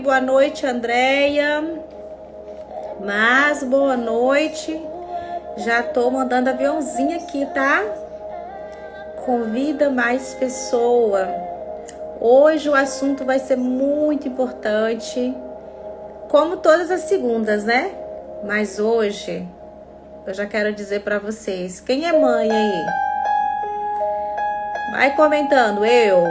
Boa noite, Andréia. Mas boa noite. Já tô mandando aviãozinho aqui, tá? Convida mais pessoa. Hoje o assunto vai ser muito importante, como todas as segundas, né? Mas hoje eu já quero dizer pra vocês, quem é mãe aí? Vai comentando, eu.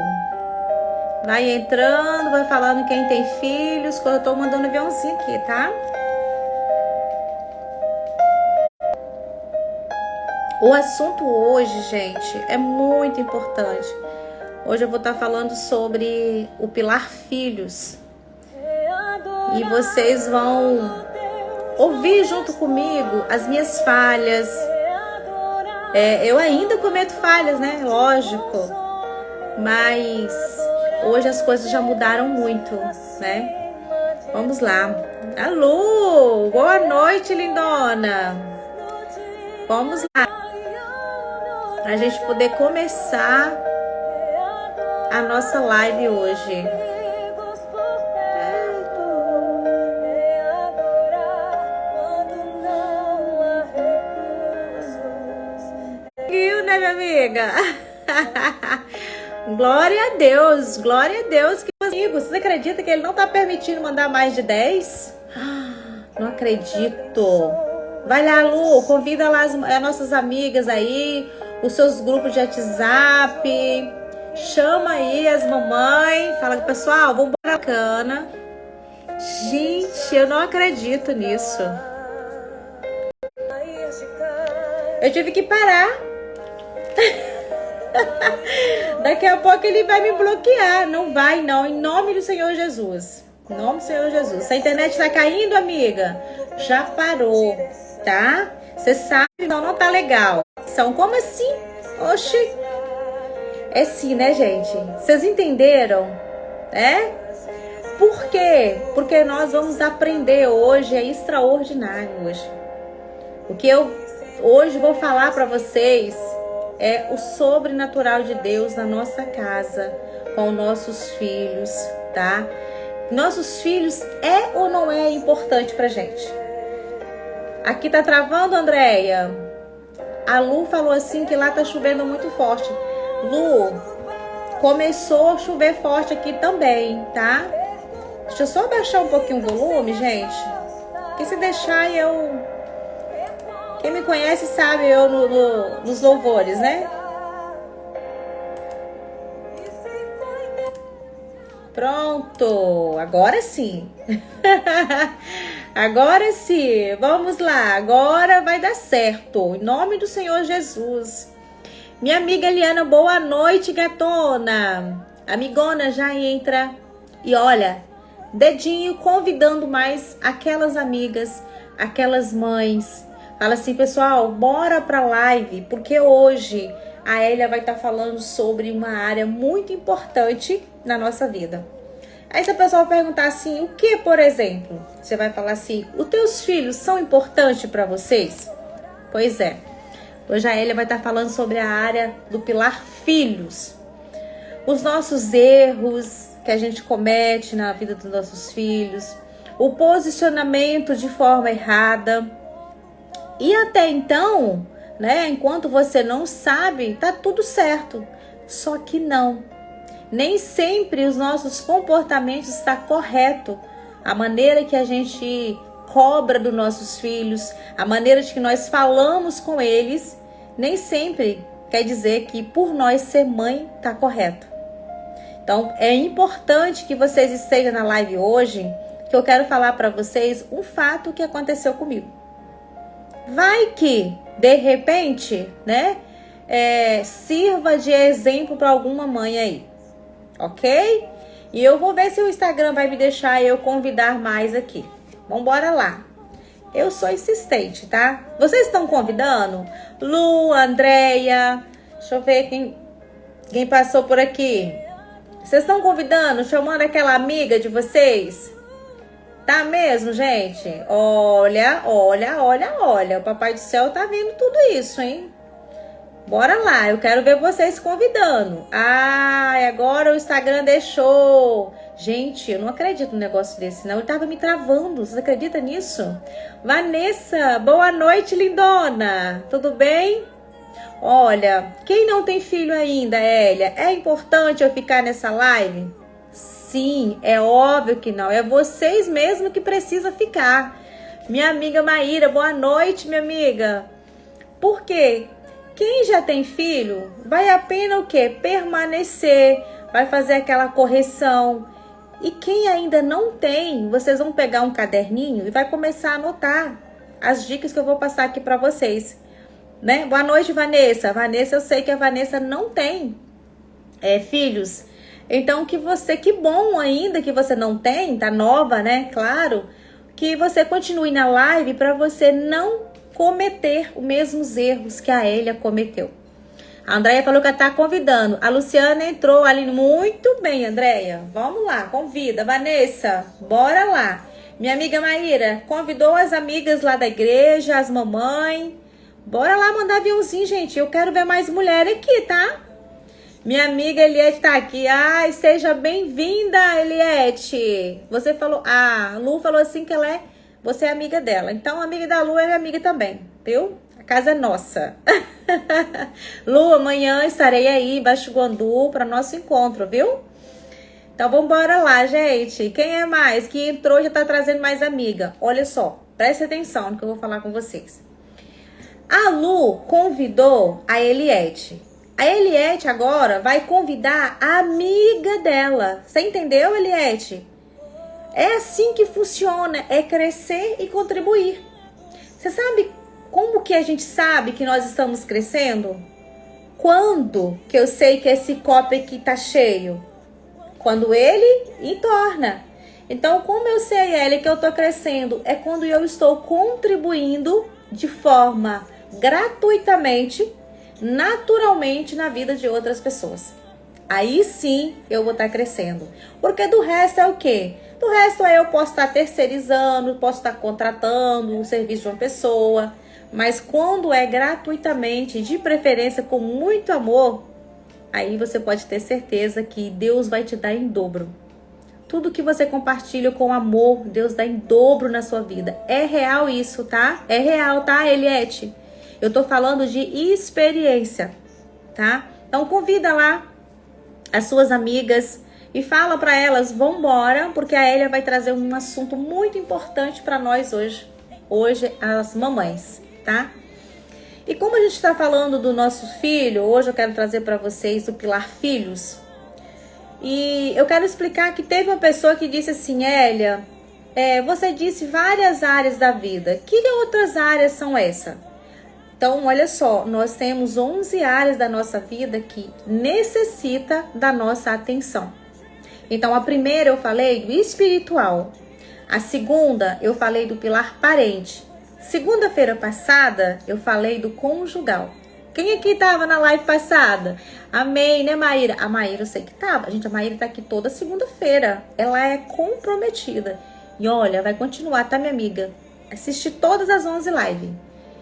Vai entrando, vai falando quem tem filhos, que eu tô mandando aviãozinho aqui, tá? O assunto hoje, gente, é muito importante. Hoje eu vou estar falando sobre o Pilar Filhos. E vocês vão ouvir junto comigo as minhas falhas. Eu ainda cometo falhas, né? Lógico. Mas hoje as coisas já mudaram muito, né? Vamos lá. Alô, boa noite, lindona. Vamos lá. Pra gente poder começar a nossa live hoje. Viu, né, minha amiga? Glória a Deus que você acredita que ele não tá permitindo mandar mais de 10? Não acredito. Vai lá, Lu, convida lá as nossas amigas aí, os seus grupos de WhatsApp, chama aí as mamães, fala, pessoal, vamos embora bacana. Gente, eu não acredito nisso. Eu tive que parar. Daqui a pouco ele vai me bloquear. Não vai, não. Em nome do Senhor Jesus. Em nome do Senhor Jesus. Se a internet tá caindo, amiga, já parou, tá? Você sabe, não tá legal. Então, como assim? Oxi. É sim, né, gente? Vocês entenderam? É? Por quê? Porque nós vamos aprender hoje, é extraordinário hoje. O que eu hoje vou falar para vocês é o sobrenatural de Deus na nossa casa, com nossos filhos, tá? Nossos filhos é ou não é importante pra gente? Aqui tá travando, Andréia? A Lu falou assim que lá tá chovendo muito forte. Lu, começou a chover forte aqui também, tá? Deixa eu só abaixar um pouquinho o volume, gente. Porque se deixar eu... Quem me conhece sabe eu nos louvores, né? Pronto, agora sim. Agora sim, vamos lá. Agora vai dar certo. Em nome do Senhor Jesus. Minha amiga Eliana, boa noite, gatona. Amigona, já entra. E olha, dedinho convidando mais aquelas amigas, aquelas mães. Fala assim, pessoal, bora pra live, porque hoje a Elia vai estar falando sobre uma área muito importante na nossa vida. Aí se a pessoa perguntar assim, o que, por exemplo? Você vai falar assim, os teus filhos são importantes para vocês? Pois é. Hoje a Elia vai estar falando sobre a área do Pilar Filhos. Os nossos erros que a gente comete na vida dos nossos filhos. O posicionamento de forma errada. E até então, né, enquanto você não sabe, tá tudo certo. Só que não. Nem sempre os nossos comportamentos estão corretos. A maneira que a gente cobra dos nossos filhos, a maneira de que nós falamos com eles, nem sempre quer dizer que por nós ser mãe tá correto. Então, é importante que vocês estejam na live hoje, que eu quero falar para vocês um fato que aconteceu comigo. Vai que, de repente, né, sirva de exemplo para alguma mãe aí, ok? E eu vou ver se o Instagram vai me deixar eu convidar mais aqui. Vambora lá. Eu sou insistente, tá? Vocês estão convidando? Lu, Andréia, deixa eu ver quem... Quem passou por aqui? Vocês estão convidando, chamando aquela amiga de vocês? Tá mesmo, gente? Olha. O Papai do Céu tá vendo tudo isso, hein? Bora lá, eu quero ver vocês convidando. Agora o Instagram deixou. Gente, eu não acredito num negócio desse, não. Ele tava me travando. Vocês acreditam nisso? Vanessa, boa noite, lindona. Tudo bem? Olha, quem não tem filho ainda, Hélia, é importante eu ficar nessa live? Sim, é óbvio que não. É vocês mesmo que precisam ficar. Minha amiga Maíra, boa noite, minha amiga. Por quê? Quem já tem filho, vai a pena o quê? Permanecer, vai fazer aquela correção. E quem ainda não tem, vocês vão pegar um caderninho e vai começar a anotar as dicas que eu vou passar aqui para vocês. Né? Boa noite, Vanessa. Vanessa, eu sei que a Vanessa não tem filhos. Então, que bom ainda que você não tem, tá nova, né? Claro, que você continue na live para você não cometer os mesmos erros que a Hélia cometeu. A Andréia falou que tá convidando. A Luciana entrou ali. Muito bem, Andréia. Vamos lá, convida. Vanessa, bora lá. Minha amiga Maíra convidou as amigas lá da igreja, as mamães. Bora lá mandar aviãozinho, gente. Eu quero ver mais mulher aqui, tá? Minha amiga Eliette tá aqui. Ai, seja bem-vinda, Eliette. Você falou... a Lu falou assim que você é amiga dela. Então, a amiga da Lu é minha amiga também, viu? A casa é nossa. Lu, amanhã estarei aí em Baixo Guandu para nosso encontro, viu? Então, vamos embora lá, gente. Quem é mais? Que entrou já tá trazendo mais amiga. Olha só, preste atenção no que eu vou falar com vocês. A Lu convidou a Eliette. A Eliette agora vai convidar a amiga dela. Você entendeu, Eliette? É assim que funciona, é crescer e contribuir. Você sabe como que a gente sabe que nós estamos crescendo? Quando que eu sei que esse copo aqui tá cheio? Quando ele entorna. Então, como eu sei, Hélia, que eu tô crescendo? É quando eu estou contribuindo de forma gratuitamente, naturalmente na vida de outras pessoas. Aí sim eu vou estar crescendo. Porque do resto é o quê? Do resto eu posso estar terceirizando, posso estar contratando o serviço de uma pessoa. Mas quando é gratuitamente, de preferência com muito amor, aí você pode ter certeza que Deus vai te dar em dobro. Tudo que você compartilha com amor, Deus dá em dobro na sua vida. É real isso, tá? É real, tá, Eliette? Eu tô falando de experiência, tá? Então convida lá as suas amigas e fala para elas, vambora, porque a Hélia vai trazer um assunto muito importante para nós hoje. Hoje, as mamães, tá? E como a gente está falando do nosso filho, hoje eu quero trazer para vocês o Pilar Filhos. E eu quero explicar que teve uma pessoa que disse assim, Hélia, você disse várias áreas da vida. Que outras áreas são essas? Então, olha só, nós temos 11 áreas da nossa vida que necessita da nossa atenção. Então, a primeira eu falei do espiritual. A segunda eu falei do pilar parente. Segunda-feira passada eu falei do conjugal. Quem aqui estava na live passada? Amém, né, Maíra? A Maíra eu sei que estava. Gente, a Maíra tá aqui toda segunda-feira. Ela é comprometida. E olha, vai continuar, tá, minha amiga? Assiste todas as 11 lives.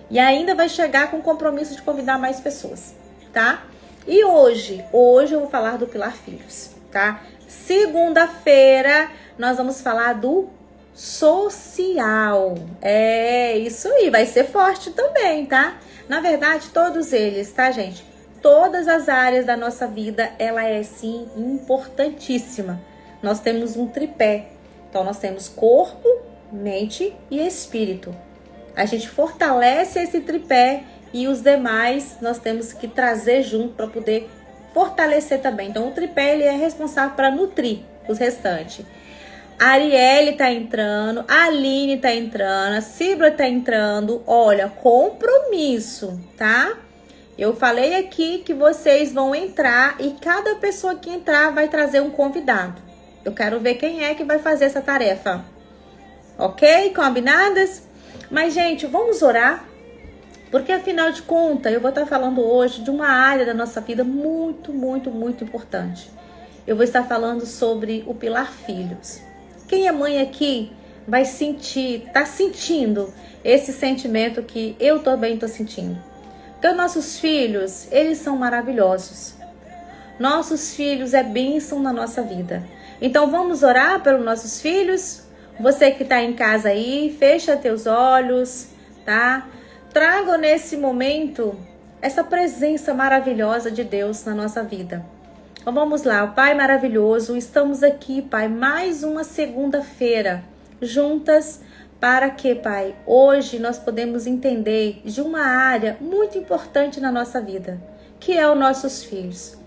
E ainda vai chegar com o compromisso de convidar mais pessoas, tá? E hoje eu vou falar do Pilar Filhos, tá? Segunda-feira nós vamos falar do social. É isso aí, vai ser forte também, tá? Na verdade, todos eles, tá, gente? Todas as áreas da nossa vida, ela é, sim, importantíssima. Nós temos um tripé. Então, nós temos corpo, mente e espírito. A gente fortalece esse tripé e os demais nós temos que trazer junto para poder fortalecer também. Então, o tripé ele é responsável para nutrir os restantes. A Arielle tá entrando, a Aline tá entrando, a Cibra tá entrando. Olha, compromisso, tá? Eu falei aqui que vocês vão entrar e cada pessoa que entrar vai trazer um convidado. Eu quero ver quem é que vai fazer essa tarefa. Ok? Combinadas? Mas, gente, vamos orar. Porque afinal de contas, eu vou estar falando hoje de uma área da nossa vida muito, muito, muito importante. Eu vou estar falando sobre o pilar filhos. Quem é mãe aqui vai sentir, tá sentindo esse sentimento que eu também estou sentindo. Porque os nossos filhos, eles são maravilhosos. Nossos filhos é bênção na nossa vida. Então vamos orar pelos nossos filhos? Você que está em casa aí, fecha teus olhos, tá? Traga nesse momento essa presença maravilhosa de Deus na nossa vida. Então vamos lá, Pai maravilhoso, estamos aqui, Pai, mais uma segunda-feira, juntas, para que, Pai, hoje nós podemos entender de uma área muito importante na nossa vida, que é os nossos filhos.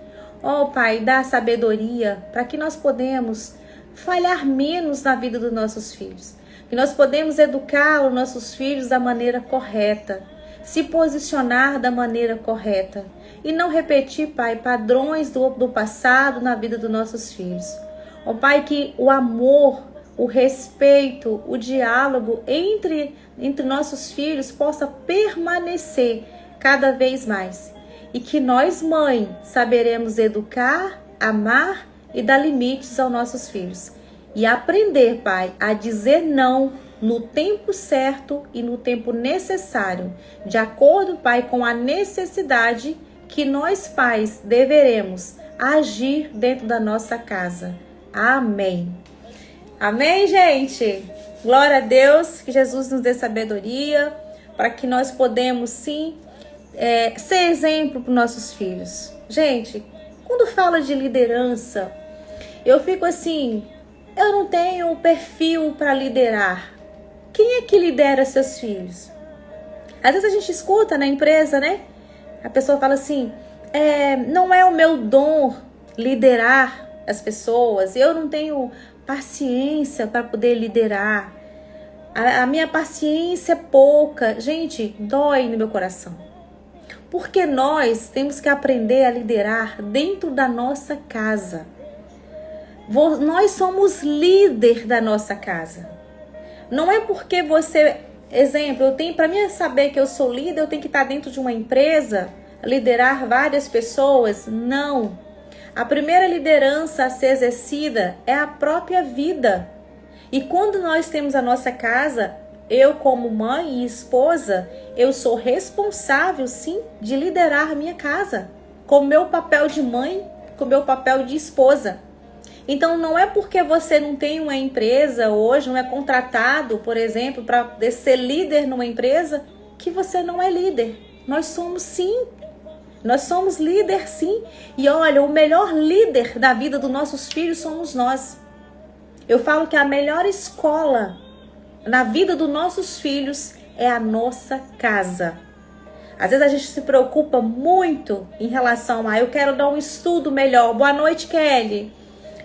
Oh, Pai, dá sabedoria para que nós podemos falhar menos na vida dos nossos filhos. Que nós podemos educar os nossos filhos da maneira correta, se posicionar da maneira correta e não repetir, Pai, padrões do passado na vida dos nossos filhos. Oh, Pai, que o amor, o respeito, o diálogo entre nossos filhos possa permanecer cada vez mais. E que nós, mãe, saberemos educar, amar e dar limites aos nossos filhos. E aprender, Pai, a dizer não no tempo certo e no tempo necessário, de acordo, Pai, com a necessidade que nós, pais, deveremos agir dentro da nossa casa. Amém. Amém, gente? Glória a Deus, que Jesus nos dê sabedoria para que nós podemos, sim, ser exemplo para os nossos filhos. Gente, quando fala de liderança, eu fico assim, eu não tenho perfil para liderar. Quem é que lidera seus filhos? Às vezes a gente escuta na empresa, né? A pessoa fala assim, não é o meu dom liderar as pessoas, eu não tenho paciência para poder liderar. A minha paciência é pouca. Gente, dói no meu coração. Porque nós temos que aprender a liderar dentro da nossa casa. Nós somos líder da nossa casa. Não é porque você, exemplo, para mim saber que eu sou líder, eu tenho que estar dentro de uma empresa, liderar várias pessoas. Não. A primeira liderança a ser exercida é a própria vida. E quando nós temos a nossa casa, eu como mãe e esposa, eu sou responsável sim de liderar a minha casa, com o meu papel de mãe, com o meu papel de esposa. Então não é porque você não tem uma empresa hoje, não é contratado, por exemplo, para ser líder numa empresa, que você não é líder. Nós somos sim. Nós somos líder sim. E olha, o melhor líder da vida dos nossos filhos somos nós. Eu falo que a melhor escola na vida dos nossos filhos é a nossa casa. Às vezes a gente se preocupa muito em relação a eu quero dar um estudo melhor. Boa noite, Kelly.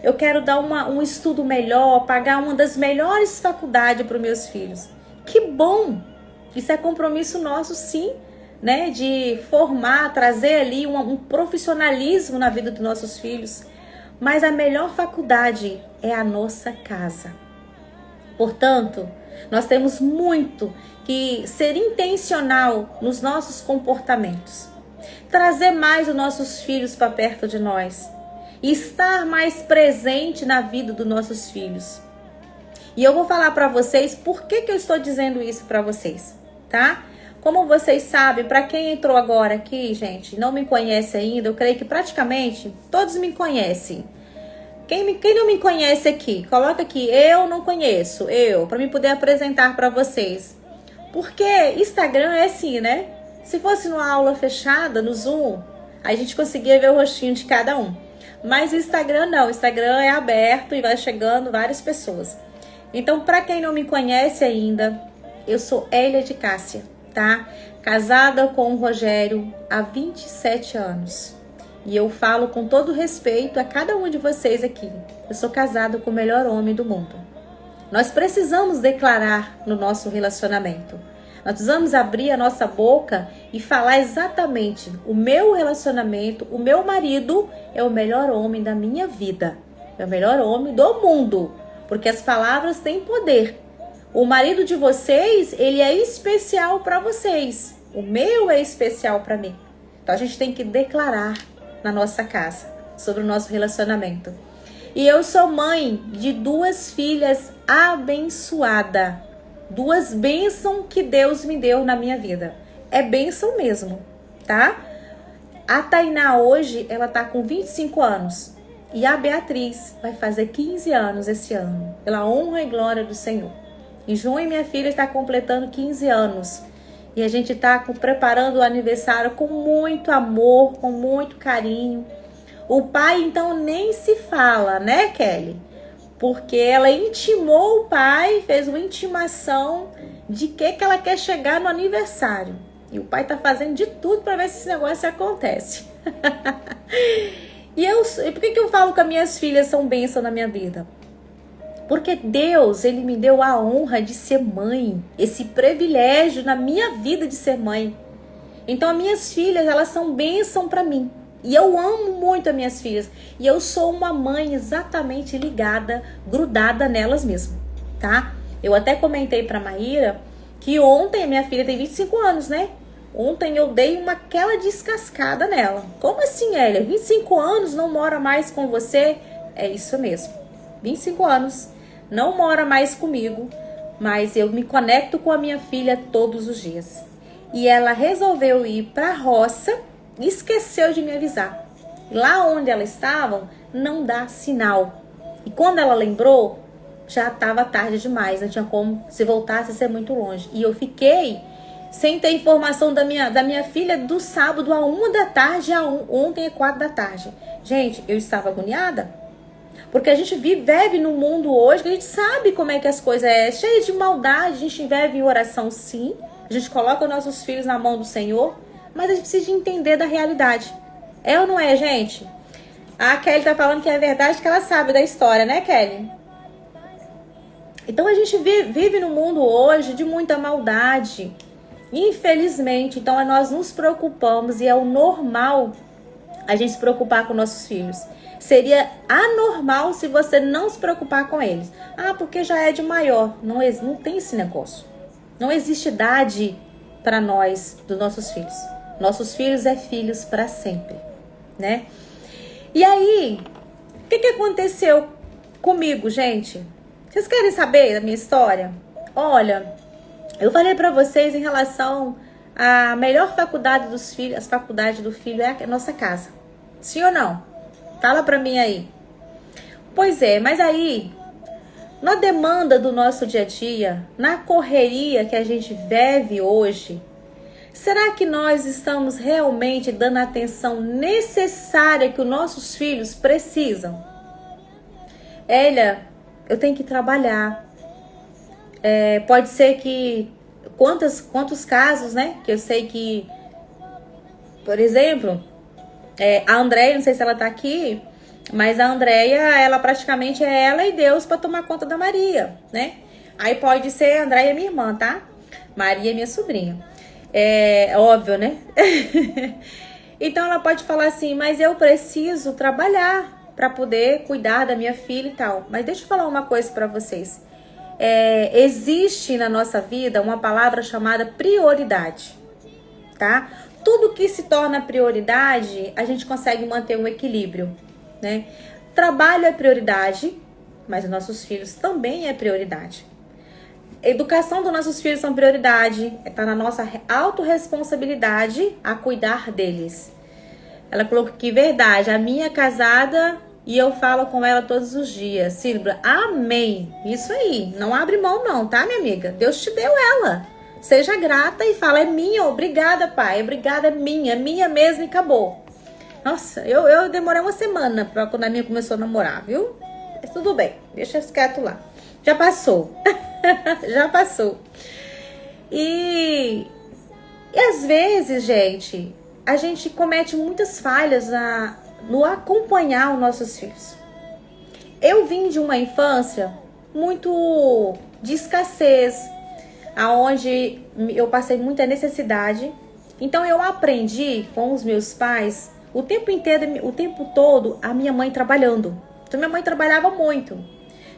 Eu quero dar um estudo melhor, pagar uma das melhores faculdades para os meus filhos. Que bom! Isso é compromisso nosso, sim, né? De formar, trazer ali um profissionalismo na vida dos nossos filhos. Mas a melhor faculdade é a nossa casa. Portanto, nós temos muito que ser intencional nos nossos comportamentos. Trazer mais os nossos filhos para perto de nós. E estar mais presente na vida dos nossos filhos. E eu vou falar para vocês por que eu estou dizendo isso para vocês, tá? Como vocês sabem, para quem entrou agora aqui, gente, não me conhece ainda, eu creio que praticamente todos me conhecem. Quem não me conhece aqui, coloca aqui, eu não conheço, para mim poder apresentar para vocês. Porque Instagram é assim, né? Se fosse numa aula fechada, no Zoom, a gente conseguia ver o rostinho de cada um. Mas o Instagram não, o Instagram é aberto e vai chegando várias pessoas. Então, para quem não me conhece ainda, eu sou Hélia de Cássia, tá? Casada com o Rogério há 27 anos. E eu falo com todo respeito a cada um de vocês aqui. Eu sou casada com o melhor homem do mundo. Nós precisamos declarar no nosso relacionamento. Nós precisamos abrir a nossa boca e falar exatamente: o meu relacionamento, o meu marido é o melhor homem da minha vida. É o melhor homem do mundo. Porque as palavras têm poder. O marido de vocês, ele é especial para vocês. O meu é especial para mim. Então a gente tem que declarar na nossa casa sobre o nosso relacionamento. E eu sou mãe de 2 filhas abençoadas. 2 bênçãos que Deus me deu na minha vida. É bênção mesmo, tá? A Tainá hoje, ela tá com 25 anos. E a Beatriz vai fazer 15 anos esse ano. Pela honra e glória do Senhor. Em junho, minha filha está completando 15 anos. E a gente está preparando o aniversário com muito amor, com muito carinho. O pai, então, nem se fala, né, Kelly? Porque ela intimou o pai, fez uma intimação de que ela quer chegar no aniversário. E o pai tá fazendo de tudo para ver se esse negócio acontece. E por que eu falo que as minhas filhas são bênção na minha vida? Porque Deus, ele me deu a honra de ser mãe. Esse privilégio na minha vida de ser mãe. Então, as minhas filhas, elas são bênção para mim. E eu amo muito as minhas filhas. E eu sou uma mãe exatamente ligada, grudada nelas mesmo, tá? Eu até comentei pra Maíra que ontem, a minha filha tem 25 anos, né? Ontem eu dei aquela descascada nela. Como assim, Elia? 25 anos, não mora mais com você? É isso mesmo. 25 anos, não mora mais comigo, mas eu me conecto com a minha filha todos os dias. E ela resolveu ir pra roça, esqueceu de me avisar. Lá onde ela estava, não dá sinal. E quando ela lembrou, já estava tarde demais, não tinha como, se voltasse a ser muito longe. E eu fiquei sem ter informação da minha filha do sábado a 1 da tarde, ontem é 4 da tarde. Gente, eu estava agoniada, porque a gente vive num mundo hoje que a gente sabe como é que as coisas é cheia de maldade. A gente vive em oração, sim, a gente coloca os nossos filhos na mão do Senhor, mas a gente precisa entender da realidade. É ou não é, gente? A Kelly tá falando que é verdade, que ela sabe da história, né, Kelly? Então a gente vive num mundo hoje de muita maldade. Infelizmente, então nós nos preocupamos e é o normal a gente se preocupar com nossos filhos. Seria anormal se você não se preocupar com eles. Ah, porque já é de maior. Não tem esse negócio. Não existe idade para nós, dos nossos filhos. Nossos filhos é filhos para sempre, né? E aí, o que aconteceu comigo, gente? Vocês querem saber da minha história? Olha, eu falei para vocês em relação à melhor faculdade dos filhos, as faculdades do filho é a nossa casa. Sim ou não? Fala para mim aí. Pois é, mas aí, na demanda do nosso dia a dia, na correria que a gente vive hoje, será que nós estamos realmente dando a atenção necessária que os nossos filhos precisam? Elia, eu tenho que trabalhar. Pode ser que... Quantos casos, né? Que eu sei que... Por exemplo, a Andréia, não sei se ela tá aqui, mas a Andréia, ela praticamente é ela e Deus para tomar conta da Maria, né? Aí pode ser a Andréia, minha irmã, tá? Maria é minha sobrinha. É óbvio, né? Então ela pode falar assim, mas eu preciso trabalhar para poder cuidar da minha filha e tal. Mas deixa eu falar uma coisa para vocês. Existe na nossa vida uma palavra chamada prioridade, tá? Tudo que se torna prioridade, a gente consegue manter um equilíbrio, né? Trabalho é prioridade, mas os nossos filhos também é prioridade. Educação dos nossos filhos são prioridade, tá na nossa autorresponsabilidade a cuidar deles. Ela colocou que verdade, a minha é casada e eu falo com ela todos os dias. Silvia, amém. Isso aí, não abre mão não, tá, minha amiga? Deus te deu ela. Seja grata e fala, é minha, obrigada, pai, obrigada, é minha mesmo e acabou. Nossa, eu demorei uma semana pra quando a minha começou a namorar, viu? Mas tudo bem, deixa esse quieto lá. Já passou. Já passou. E às vezes, gente, a gente comete muitas falhas no acompanhar os nossos filhos. Eu vim de uma infância muito de escassez, aonde eu passei muita necessidade. Então eu aprendi com os meus pais o tempo inteiro, o tempo todo, a minha mãe trabalhando. Então minha mãe trabalhava muito.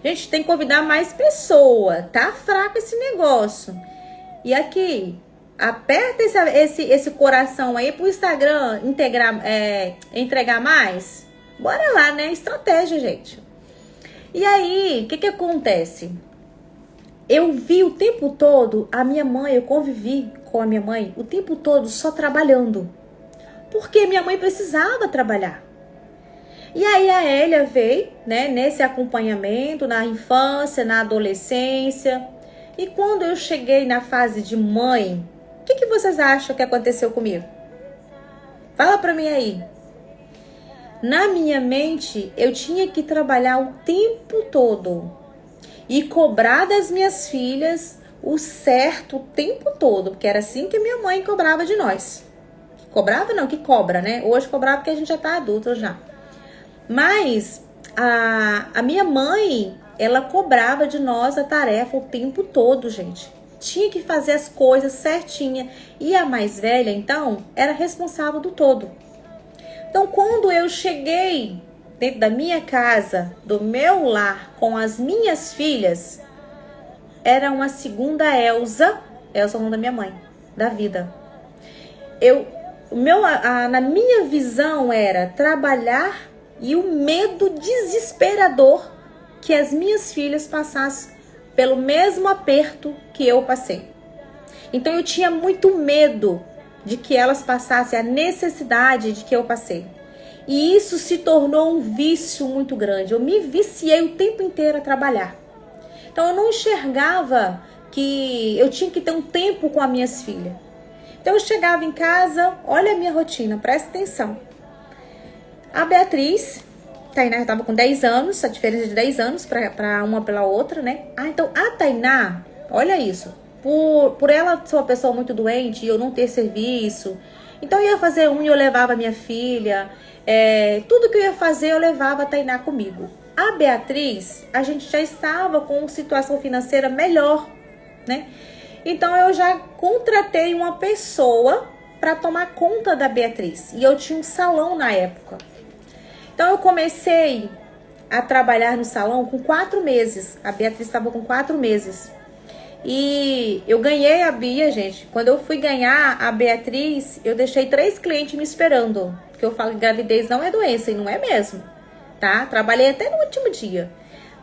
Gente, tem que convidar mais pessoa, tá fraco esse negócio. E aqui, Aperta esse coração aí pro Instagram entregar mais. Bora lá, né? Estratégia, gente. E aí, o que acontece? Eu vi o tempo todo a minha mãe, eu convivi com a minha mãe o tempo todo só trabalhando. Porque minha mãe precisava trabalhar. E aí a Hélia veio, né, nesse acompanhamento, na infância, na adolescência. E quando eu cheguei na fase de mãe, o que vocês acham que aconteceu comigo? Fala pra mim aí. Na minha mente, eu tinha que trabalhar o tempo todo e cobrar das minhas filhas o certo o tempo todo, porque era assim que minha mãe cobrava de nós. Cobrava não, que cobra, né? Hoje cobrava porque a gente já tá adulto já. Mas a minha mãe, ela cobrava de nós a tarefa o tempo todo, gente. Tinha que fazer as coisas certinha. E a mais velha, então, era responsável do todo. Então, quando eu cheguei dentro da minha casa, do meu lar, com as minhas filhas, era uma segunda Elsa é o nome da minha mãe, da vida. Na minha visão era trabalhar e o medo desesperador que as minhas filhas passassem pelo mesmo aperto que eu passei. Então eu tinha muito medo de que elas passassem a necessidade de que eu passei. E isso se tornou um vício muito grande. Eu me viciei o tempo inteiro a trabalhar. Então eu não enxergava que eu tinha que ter um tempo com as minhas filhas. Então eu chegava em casa, olha a minha rotina, presta atenção. A Beatriz, Tainá estava com 10 anos, a diferença de 10 anos para uma pela outra, né? Então a Tainá, olha isso, por ela ser uma pessoa muito doente e eu não ter serviço, então eu ia fazer unha, eu levava a minha filha, tudo que eu ia fazer eu levava a Tainá comigo. A Beatriz, a gente já estava com situação financeira melhor, né? Então eu já contratei uma pessoa para tomar conta da Beatriz. E eu tinha um salão na época. Então eu comecei a trabalhar no salão com 4 meses. A Beatriz estava com 4 meses. E eu ganhei a Bia, gente. Quando eu fui ganhar a Beatriz, eu deixei 3 clientes me esperando. Porque eu falo que gravidez não é doença, e não é mesmo, tá? Trabalhei até no último dia.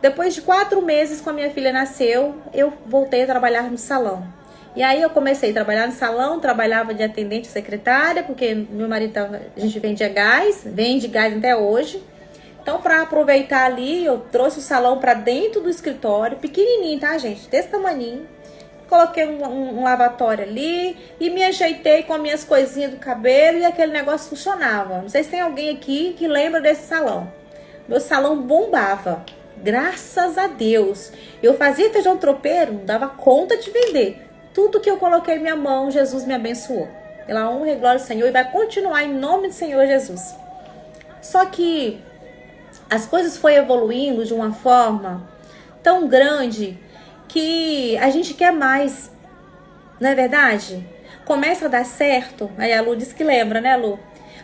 Depois de 4 meses, quando a minha filha nasceu, eu voltei a trabalhar no salão. E aí eu comecei a trabalhar no salão, trabalhava de atendente secretária, porque meu marido a gente vendia gás, vende gás até hoje. Então, para aproveitar ali, eu trouxe o salão para dentro do escritório, pequenininho, tá, gente? Desse tamaninho. Coloquei um lavatório ali e me ajeitei com as minhas coisinhas do cabelo e aquele negócio funcionava. Não sei se tem alguém aqui que lembra desse salão. Meu salão bombava. Graças a Deus. Eu fazia feijão tropeiro, não dava conta de vender. Tudo que eu coloquei em minha mão, Jesus me abençoou. Pela honra e glória do Senhor. E vai continuar em nome do Senhor Jesus. Só que as coisas foram evoluindo de uma forma tão grande que a gente quer mais. Não é verdade? Começa a dar certo. Aí a Lu disse que lembra, né, Lu?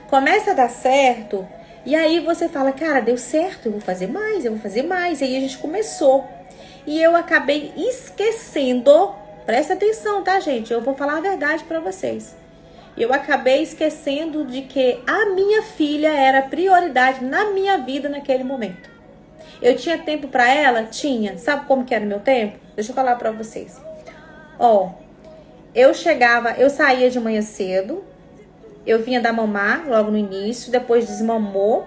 Começa a dar certo. E aí você fala, cara, deu certo, eu vou fazer mais, eu vou fazer mais. E aí a gente começou. E eu acabei esquecendo, presta atenção, tá, gente? Eu vou falar a verdade pra vocês. Eu acabei esquecendo de que a minha filha era prioridade na minha vida naquele momento. Eu tinha tempo pra ela? Tinha. Sabe como que era o meu tempo? Deixa eu falar pra vocês. Eu saía de manhã cedo. Eu vinha dar mamar logo no início, depois desmamou.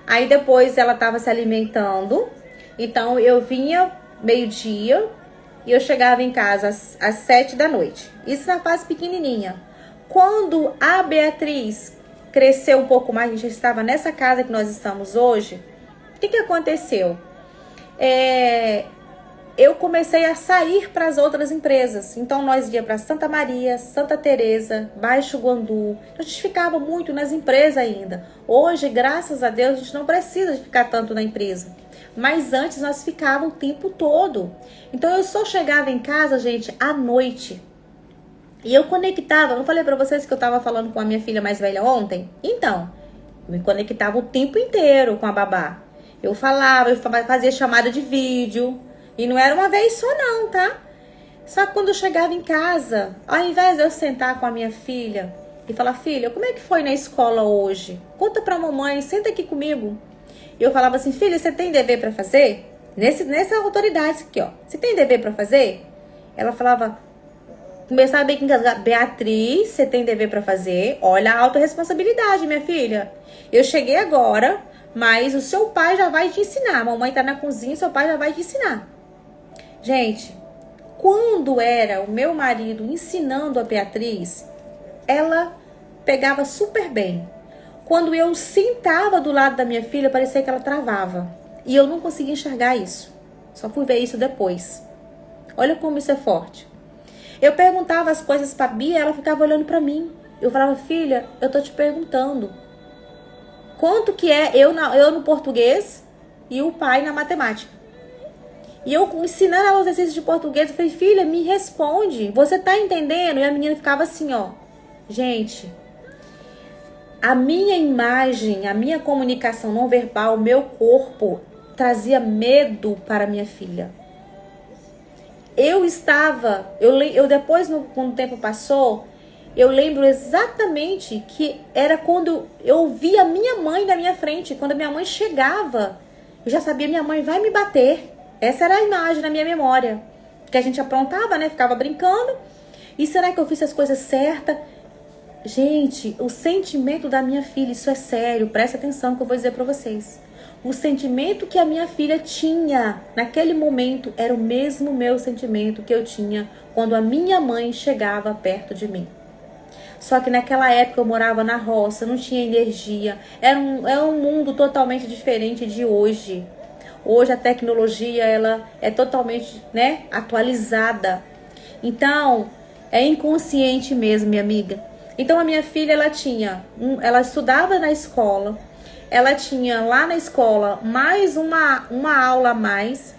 Aí depois ela estava se alimentando. Então eu vinha meio-dia e eu chegava em casa às 7 da noite. Isso na fase pequenininha. Quando a Beatriz cresceu um pouco mais, a gente estava nessa casa que nós estamos hoje. O que aconteceu? Eu comecei a sair para as outras empresas. Então, nós ia para Santa Maria, Santa Teresa, Baixo Guandu. A gente ficava muito nas empresas ainda. Hoje, graças a Deus, a gente não precisa de ficar tanto na empresa. Mas antes, nós ficávamos o tempo todo. Então, eu só chegava em casa, gente, à noite. E eu conectava. Eu não falei para vocês que eu estava falando com a minha filha mais velha ontem? Então, eu me conectava o tempo inteiro com a babá. Eu falava, eu fazia chamada de vídeo. E não era uma vez só não, tá? Só que quando eu chegava em casa, ao invés de eu sentar com a minha filha e falar, filha, como é que foi na escola hoje? Conta pra mamãe, senta aqui comigo. E eu falava assim, filha, você tem dever pra fazer? Nessa autoridade aqui, ó. Você tem dever pra fazer? Ela falava, começava bem com Beatriz, você tem dever pra fazer? Olha a autorresponsabilidade, minha filha. Eu cheguei agora, mas o seu pai já vai te ensinar. A mamãe tá na cozinha, seu pai já vai te ensinar. Gente, quando era o meu marido ensinando a Beatriz, ela pegava super bem. Quando eu sentava do lado da minha filha, parecia que ela travava. E eu não conseguia enxergar isso. Só fui ver isso depois. Olha como isso é forte. Eu perguntava as coisas pra Bia, ela ficava olhando pra mim. Eu falava, filha, eu tô te perguntando. Quanto que é eu no português e o pai na matemática? E eu ensinando ela os exercícios de português, eu falei, filha, me responde. Você tá entendendo? E a menina ficava assim, ó. Gente, a minha imagem, a minha comunicação não verbal, o meu corpo trazia medo para minha filha. Eu depois, quando o tempo passou, eu lembro exatamente que era quando eu vi a minha mãe na minha frente. Quando a minha mãe chegava, eu já sabia, minha mãe vai me bater. Essa era a imagem na minha memória. Que a gente aprontava, né? Ficava brincando. E será que eu fiz as coisas certas? Gente, o sentimento da minha filha, isso é sério. Presta atenção que eu vou dizer pra vocês. O sentimento que a minha filha tinha naquele momento era o mesmo meu sentimento que eu tinha quando a minha mãe chegava perto de mim. Só que naquela época eu morava na roça, não tinha energia. Era um mundo totalmente diferente de hoje. Hoje a tecnologia ela é totalmente, né, atualizada. Então, é inconsciente mesmo, minha amiga. Então a minha filha, ela estudava na escola. Ela tinha lá na escola mais uma aula a mais.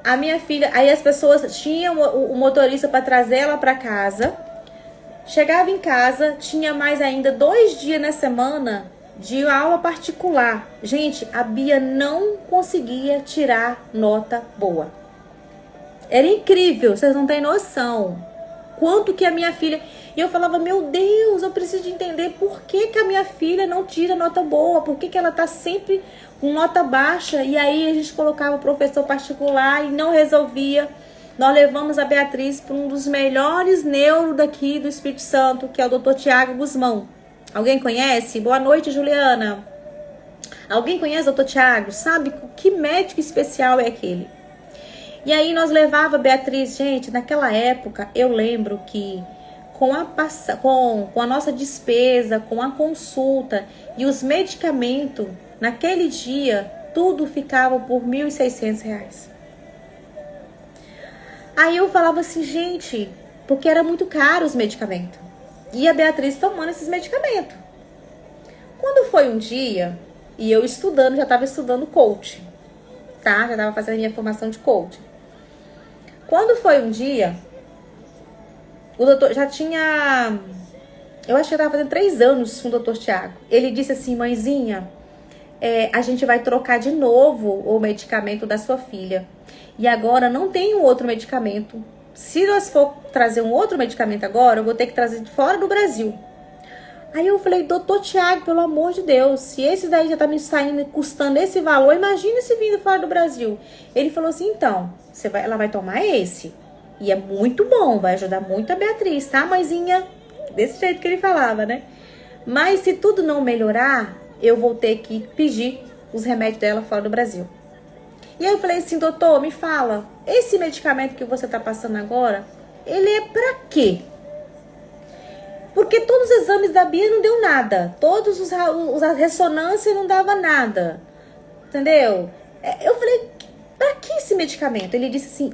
A minha filha, aí as pessoas tinham o motorista para trazer ela para casa. Chegava em casa, tinha mais ainda 2 dias na semana de aula particular. Gente, a Bia não conseguia tirar nota boa. Era incrível, vocês não têm noção. Quanto que a minha filha... E eu falava, meu Deus, eu preciso de entender por que a minha filha não tira nota boa. Por que ela tá sempre com nota baixa. E aí a gente colocava o professor particular e não resolvia. Nós levamos a Beatriz para um dos melhores neuro daqui do Espírito Santo, que é o Dr. Tiago Guzmão. Alguém conhece? Boa noite, Juliana. Alguém conhece o Dr. Tiago? Sabe que médico especial é aquele? E aí nós levava a Beatriz, gente, naquela época eu lembro que com a nossa despesa, com a consulta e os medicamentos, naquele dia, tudo ficava por R$ 1.600. Aí eu falava assim, gente, porque era muito caro os medicamentos. E a Beatriz tomando esses medicamentos. Quando foi um dia, e eu estudando, já estava estudando coach, tá? Já estava fazendo a minha formação de coach. Quando foi um dia, o doutor já tinha... Eu acho que eu estava fazendo 3 anos com o doutor Tiago. Ele disse assim, mãezinha, a gente vai trocar de novo o medicamento da sua filha. E agora não tem um outro medicamento. Se nós for trazer um outro medicamento agora, eu vou ter que trazer de fora do Brasil. Aí eu falei, doutor Tiago, pelo amor de Deus, se esse daí já tá me saindo, custando esse valor, imagina se vindo fora do Brasil. Ele falou assim, então, ela vai tomar esse. E é muito bom, vai ajudar muito a Beatriz, tá, mãezinha? Desse jeito que ele falava, né? Mas se tudo não melhorar, eu vou ter que pedir os remédios dela fora do Brasil. E aí eu falei assim, doutor, me fala, esse medicamento que você tá passando agora, ele é pra quê? Porque todos os exames da Bia não deu nada. Todos a ressonância não dava nada. Entendeu? Eu falei, pra que esse medicamento? Ele disse assim,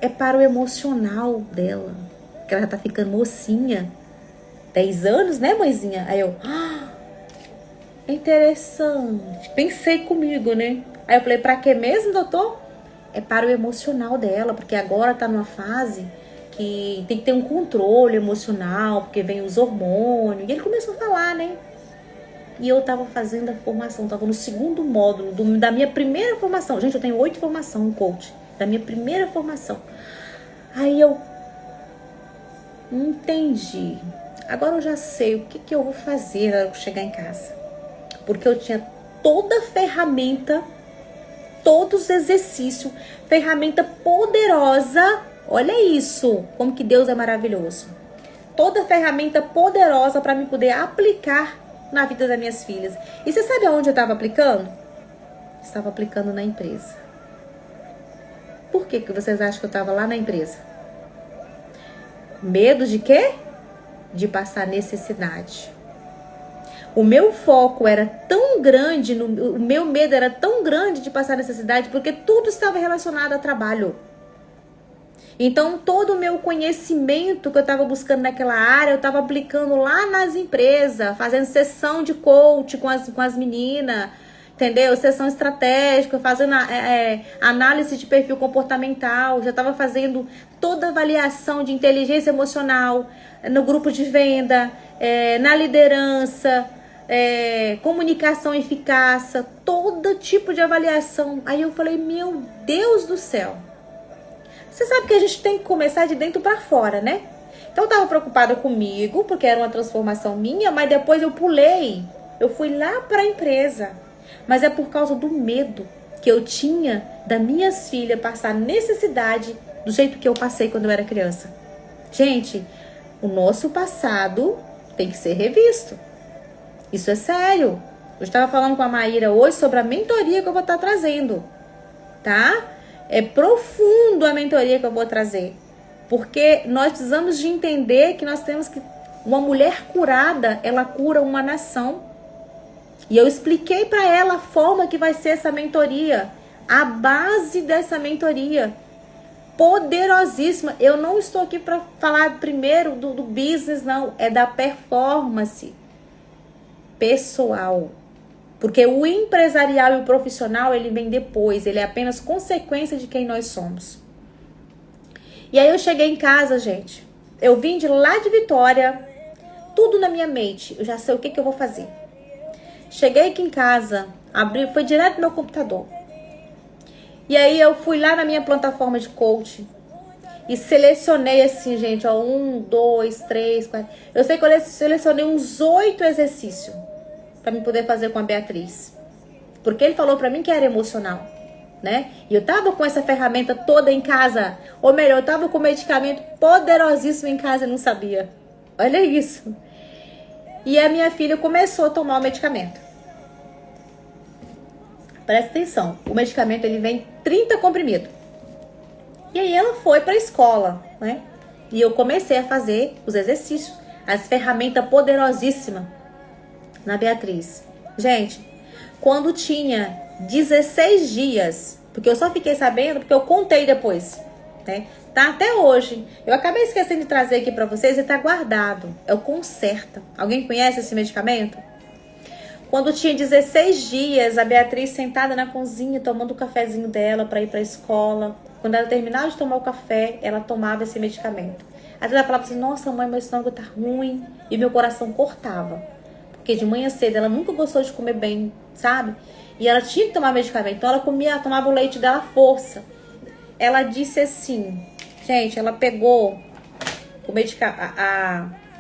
é para o emocional dela. Que ela já tá ficando mocinha. 10 anos, né, mãezinha? Aí eu, interessante. Pensei comigo, né? Aí eu falei, pra que mesmo, doutor? É para o emocional dela, porque agora tá numa fase que tem que ter um controle emocional, porque vem os hormônios. E ele começou a falar, né? E eu tava fazendo a formação, tava no 2º módulo da minha primeira formação. Gente, eu tenho 8 formações, coach, da minha primeira formação. Aí eu Entendi. Agora eu já sei o que eu vou fazer na hora que eu chegar em casa. Porque eu tinha toda a ferramenta, todos os exercícios, ferramenta poderosa. Olha isso, como que Deus é maravilhoso. Toda a ferramenta poderosa para me poder aplicar na vida das minhas filhas. E você sabe aonde eu estava aplicando? Estava aplicando na empresa. Por que vocês acham que eu estava lá na empresa? Medo de quê? De passar necessidade. O meu foco era tão grande, o meu medo era tão grande de passar necessidade, porque tudo estava relacionado a trabalho. Então, todo o meu conhecimento que eu estava buscando naquela área, eu estava aplicando lá nas empresas, fazendo sessão de coach com as meninas, entendeu? Sessão estratégica, fazendo análise de perfil comportamental, já estava fazendo toda a avaliação de inteligência emocional no grupo de venda, na liderança, comunicação eficaz, todo tipo de avaliação. Aí eu falei, meu Deus do céu. Você sabe que a gente tem que começar de dentro para fora, né? Então eu tava preocupada comigo, porque era uma transformação minha, mas depois eu pulei. Eu fui lá para a empresa. Mas é por causa do medo que eu tinha das minhas filhas passar necessidade do jeito que eu passei quando eu era criança. Gente, o nosso passado tem que ser revisto. Isso é sério. Eu estava falando com a Maíra hoje sobre a mentoria que eu vou estar trazendo, tá? É profundo a mentoria que eu vou trazer. Porque nós precisamos de entender que nós temos que... Uma mulher curada, ela cura uma nação. E eu expliquei para ela a forma que vai ser essa mentoria. A base dessa mentoria. Poderosíssima. Eu não estou aqui para falar primeiro do business, não. É da performance pessoal. Porque o empresarial e o profissional, ele vem depois. Ele é apenas consequência de quem nós somos. E aí eu cheguei em casa, gente. Eu vim de lá de Vitória. Tudo na minha mente. Eu já sei o que eu vou fazer. Cheguei aqui em casa. Fui direto no meu computador. E aí eu fui lá na minha plataforma de coach. E selecionei assim, gente. Ó, 1, 2, 3, 4. Eu sei que eu selecionei uns 8 exercícios. Para me poder fazer com a Beatriz. Porque ele falou para mim que era emocional, né? E eu tava com essa ferramenta toda em casa. Ou melhor, eu tava com um medicamento poderosíssimo em casa e não sabia. Olha isso. E a minha filha começou a tomar o medicamento. Presta atenção. O medicamento, ele vem 30 comprimidos. E aí ela foi para a escola, né? E eu comecei a fazer os exercícios. As ferramentas poderosíssimas. Na Beatriz. Gente, quando tinha 16 dias, porque eu só fiquei sabendo porque eu contei depois, né? Tá até hoje. Eu acabei esquecendo de trazer aqui pra vocês e tá guardado. É o Concerta. Alguém conhece esse medicamento? Quando tinha 16 dias, a Beatriz sentada na cozinha, tomando o cafezinho dela pra ir pra escola. Quando ela terminava de tomar o café, ela tomava esse medicamento. Às vezes ela falava assim, nossa mãe, meu estômago tá ruim. E meu coração cortava. Porque de manhã cedo ela nunca gostou de comer bem, sabe? E ela tinha que tomar medicamento. Então ela tomava o leite dela à força. Ela disse assim, gente, ela pegou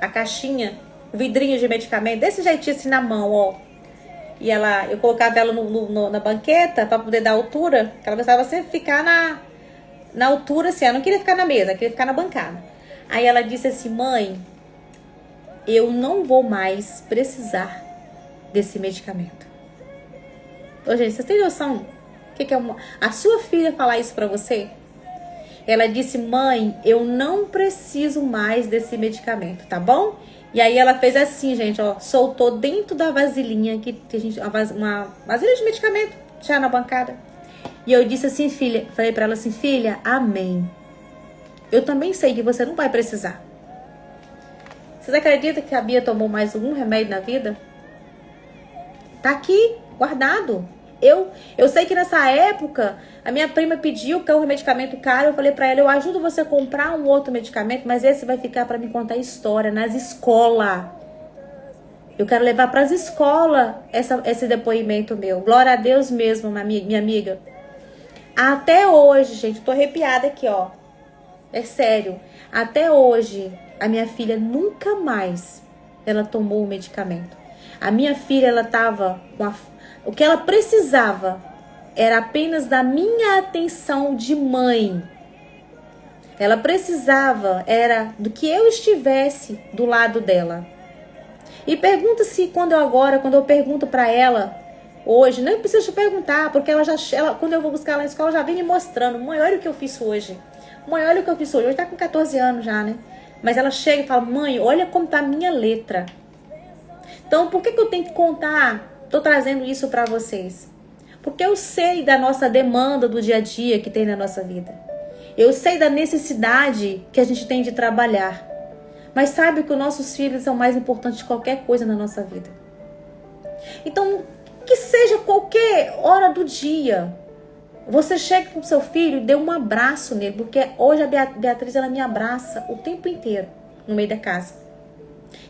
a caixinha, o vidrinho de medicamento, desse jeitinho assim na mão, ó. E eu colocava ela na banqueta para poder dar altura, que ela precisava sempre ficar na altura, assim, ela não queria ficar na mesa, ela queria ficar na bancada. Aí ela disse assim, mãe, eu não vou mais precisar desse medicamento. Ô, gente, vocês têm noção? O que é a sua filha falar isso pra você? Ela disse, mãe, eu não preciso mais desse medicamento, tá bom? E aí ela fez assim, gente, ó, soltou dentro da vasilhinha, que a gente, uma vasilha de medicamento, já na bancada. E eu disse assim, filha, falei pra ela assim, filha, amém. Eu também sei que você não vai precisar. Vocês acreditam que a Bia tomou mais algum remédio na vida? Tá aqui, guardado. Eu sei que nessa época, a minha prima pediu que é um medicamento caro. Eu falei pra ela, eu ajudo você a comprar um outro medicamento, mas esse vai ficar pra me contar história nas escolas. Eu quero levar pras escolas esse depoimento meu. Glória a Deus mesmo, minha amiga. Até hoje, gente, tô arrepiada aqui, ó. É sério. Até hoje, a minha filha nunca mais ela tomou o medicamento. A minha filha, ela estava com o que ela precisava era apenas da minha atenção de mãe. Ela precisava era do que eu estivesse do lado dela. E pergunta se quando eu pergunto para ela hoje, nem preciso te perguntar, porque quando eu vou buscar ela na escola, já vem me mostrando, mãe, olha o que eu fiz hoje. Mãe, olha o que eu fiz hoje. Hoje tá com 14 anos já, né? Mas ela chega e fala, mãe, olha como tá a minha letra. Então, por que eu tenho que contar? Tô trazendo isso para vocês. Porque eu sei da nossa demanda do dia a dia que tem na nossa vida. Eu sei da necessidade que a gente tem de trabalhar. Mas sabe que os nossos filhos são mais importantes de qualquer coisa na nossa vida. Então, que seja qualquer hora do dia, você chega com seu filho e dê um abraço nele. Porque hoje a Beatriz, ela me abraça o tempo inteiro no meio da casa.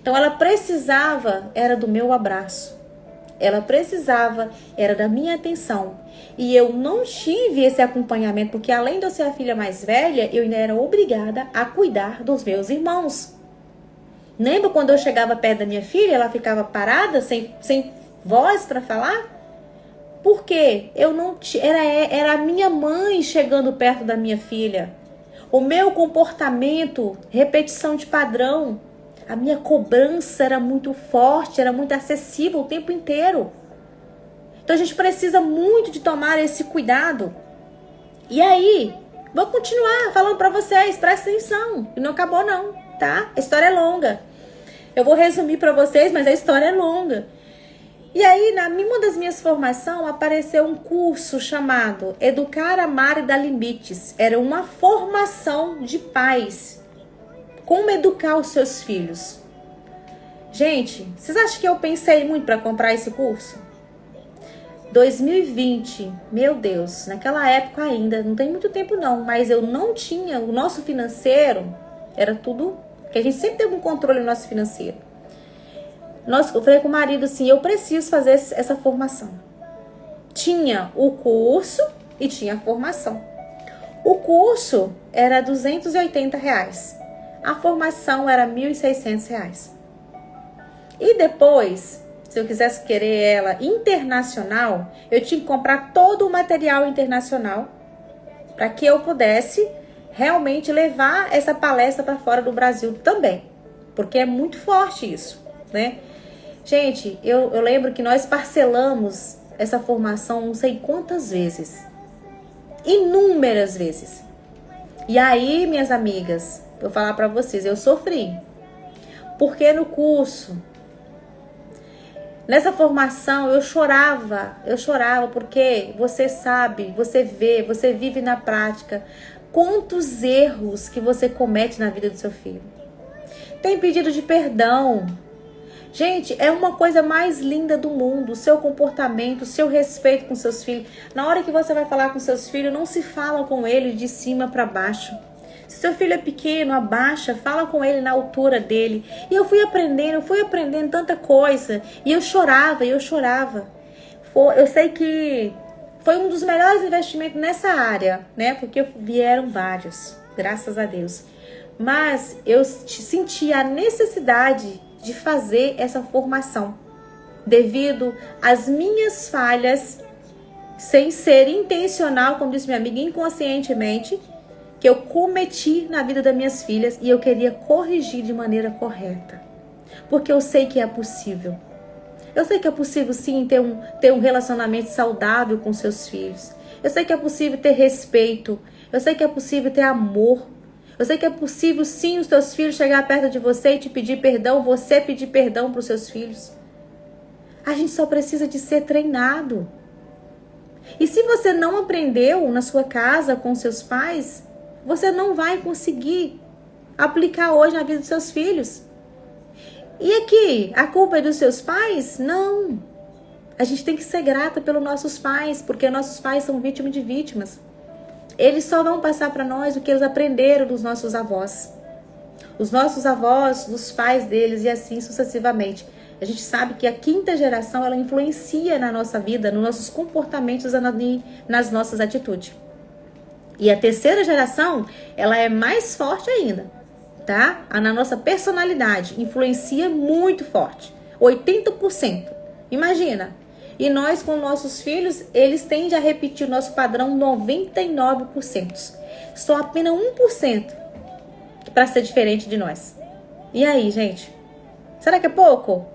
Então, ela precisava, era do meu abraço. Ela precisava, era da minha atenção. E eu não tive esse acompanhamento, porque além de eu ser a filha mais velha, eu ainda era obrigada a cuidar dos meus irmãos. Lembra quando eu chegava perto da minha filha, ela ficava parada, sem voz para falar? Por quê? Eu não era a minha mãe chegando perto da minha filha. O meu comportamento, repetição de padrão, a minha cobrança era muito forte, era muito acessível o tempo inteiro. Então a gente precisa muito de tomar esse cuidado. E aí, vou continuar falando para vocês, presta atenção. E não acabou não, tá? A história é longa. Eu vou resumir para vocês, mas a história é longa. E aí, na uma das minhas formações, apareceu um curso chamado Educar, Amar e Dar Limites. Era uma formação de pais. Como educar os seus filhos. Gente, vocês acham que eu pensei muito para comprar esse curso? 2020, meu Deus, naquela época ainda, não tem muito tempo não, mas eu não tinha, o nosso financeiro era tudo, que a gente sempre teve um controle no nosso financeiro. Eu falei com o marido assim, eu preciso fazer essa formação. Tinha o curso e tinha a formação. O curso era R$280. A formação era R$1.600. E depois, se eu quisesse querer ela internacional, eu tinha que comprar todo o material internacional para que eu pudesse realmente levar essa palestra para fora do Brasil também. Porque é muito forte isso, né? Gente, eu lembro que nós parcelamos essa formação não sei quantas vezes. Inúmeras vezes. E aí, minhas amigas, vou falar para vocês, eu sofri. Porque no curso, nessa formação, eu chorava porque você sabe, você vê, você vive na prática quantos erros que você comete na vida do seu filho. Tem pedido de perdão. Gente, é uma coisa mais linda do mundo, o seu comportamento, o seu respeito com seus filhos. Na hora que você vai falar com seus filhos, não se fala com ele de cima para baixo. Se seu filho é pequeno, abaixa, fala com ele na altura dele. E eu fui aprendendo tanta coisa. E eu chorava. Eu sei que foi um dos melhores investimentos nessa área, né? Porque vieram vários, graças a Deus. Mas eu senti a necessidade de fazer essa formação. Devido às minhas falhas, sem ser intencional, como disse minha amiga, inconscientemente, que eu cometi na vida das minhas filhas e eu queria corrigir de maneira correta. Porque eu sei que é possível. Eu sei que é possível sim ter um relacionamento saudável com seus filhos. Eu sei que é possível ter respeito. Eu sei que é possível ter amor. Eu sei que é possível sim os teus filhos chegar perto de você e te pedir perdão. Você pedir perdão para os seus filhos. A gente só precisa de ser treinado. E se você não aprendeu na sua casa com seus pais, você não vai conseguir aplicar hoje na vida dos seus filhos. E aqui, a culpa é dos seus pais? Não. A gente tem que ser grata pelos nossos pais, porque nossos pais são vítimas de vítimas. Eles só vão passar para nós o que eles aprenderam dos nossos avós. Os nossos avós, dos pais deles e assim sucessivamente. A gente sabe que a quinta geração, ela influencia na nossa vida, nos nossos comportamentos, nas nossas atitudes. E a terceira geração, ela é mais forte ainda, tá? Na nossa personalidade, influencia muito forte. 80%. Imagina. E nós, com nossos filhos, eles tendem a repetir o nosso padrão 99%. Só apenas 1% para ser diferente de nós. E aí, gente? Será que é pouco?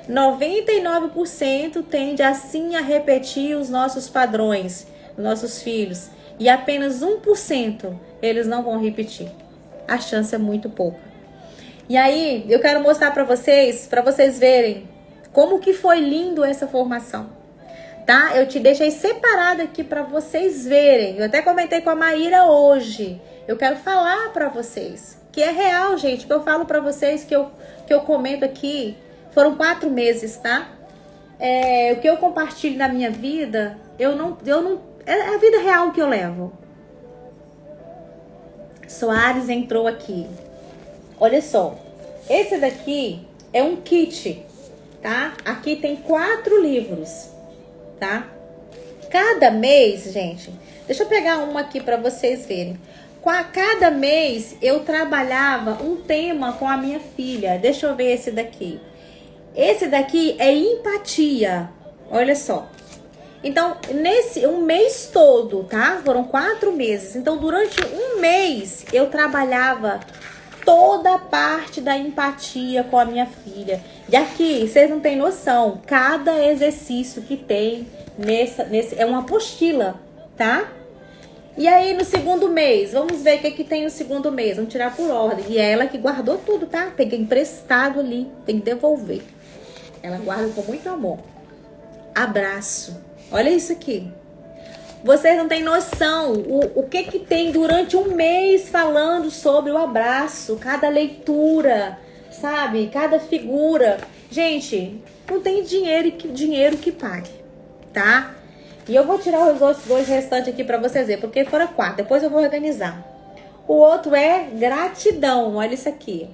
99% tende assim a repetir os nossos padrões, os nossos filhos. E apenas 1% eles não vão repetir. A chance é muito pouca. E aí, eu quero mostrar para vocês verem como que foi lindo essa formação. Tá? Eu te deixei separado aqui para vocês verem. Eu até comentei com a Maíra hoje. Eu quero falar para vocês que é real, gente. Que eu falo para vocês, que eu comento aqui. Foram 4 meses, tá? O que eu compartilho na minha vida, eu não é a vida real que eu levo. Soares entrou aqui. Olha só. Esse daqui é um kit, tá? Aqui tem 4 livros, tá? Cada mês, gente, deixa eu pegar uma aqui para vocês verem. Cada mês eu trabalhava um tema com a minha filha. Deixa eu ver esse daqui. Esse daqui é empatia. Olha só. Então, um mês todo, tá? Foram 4 meses. Então, durante um mês, eu trabalhava toda a parte da empatia com a minha filha. E aqui, vocês não têm noção, cada exercício que tem é uma apostila, tá? E aí, no segundo mês, vamos ver o que tem no segundo mês. Vamos tirar por ordem. E é ela que guardou tudo, tá? Peguei emprestado ali, tem que devolver. Ela guarda com muito amor. Abraço. Olha isso aqui. Vocês não têm noção o que tem durante um mês falando sobre o abraço, cada leitura, sabe? Cada figura. Gente, não tem dinheiro que pague, tá? E eu vou tirar os outros 2 restantes aqui pra vocês verem, porque foram 4. Depois eu vou organizar. O outro é gratidão. Olha isso aqui.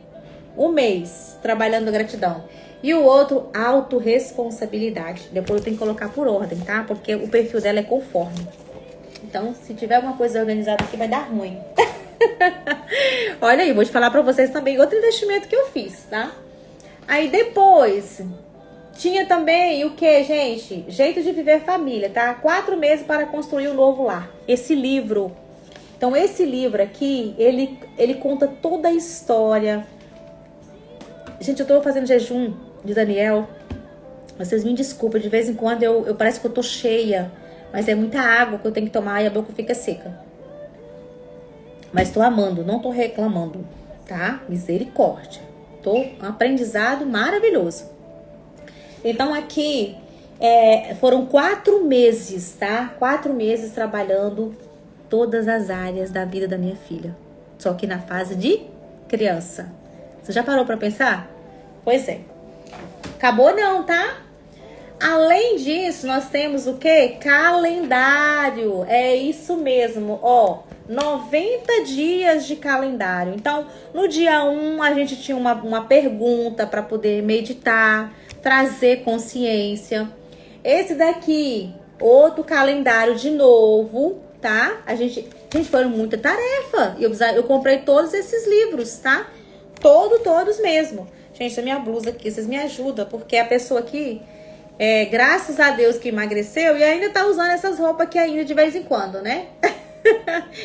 Um mês trabalhando gratidão. E o outro, autorresponsabilidade. Depois eu tenho que colocar por ordem, tá? Porque o perfil dela é conforme. Então, se tiver alguma coisa organizada aqui, vai dar ruim. Olha aí, vou te falar pra vocês também outro investimento que eu fiz, tá? Aí depois, tinha também o que, gente? Jeito de viver família, tá? 4 meses para construir um novo lar. Esse livro. Então, esse livro aqui, ele conta toda a história. Gente, eu tô fazendo jejum de Daniel. Vocês me desculpem, de vez em quando eu parece que eu tô cheia. Mas é muita água que eu tenho que tomar e a boca fica seca. Mas tô amando, não tô reclamando, tá? Misericórdia. Tô um aprendizado maravilhoso. Então aqui foram 4 meses, tá? 4 meses trabalhando todas as áreas da vida da minha filha. Só que na fase de criança. Você já parou pra pensar? Pois é. Acabou não, tá? Além disso, nós temos o quê? Calendário. É isso mesmo, ó. 90 dias de calendário. Então, no dia 1, a gente tinha uma pergunta para poder meditar, trazer consciência. Esse daqui, outro calendário de novo, tá? Gente, foi muita tarefa. Eu comprei todos esses livros, tá? Todos mesmo. Gente, a minha blusa aqui, vocês me ajudam, porque a pessoa aqui... graças a Deus que emagreceu e ainda tá usando essas roupas aqui ainda de vez em quando, né?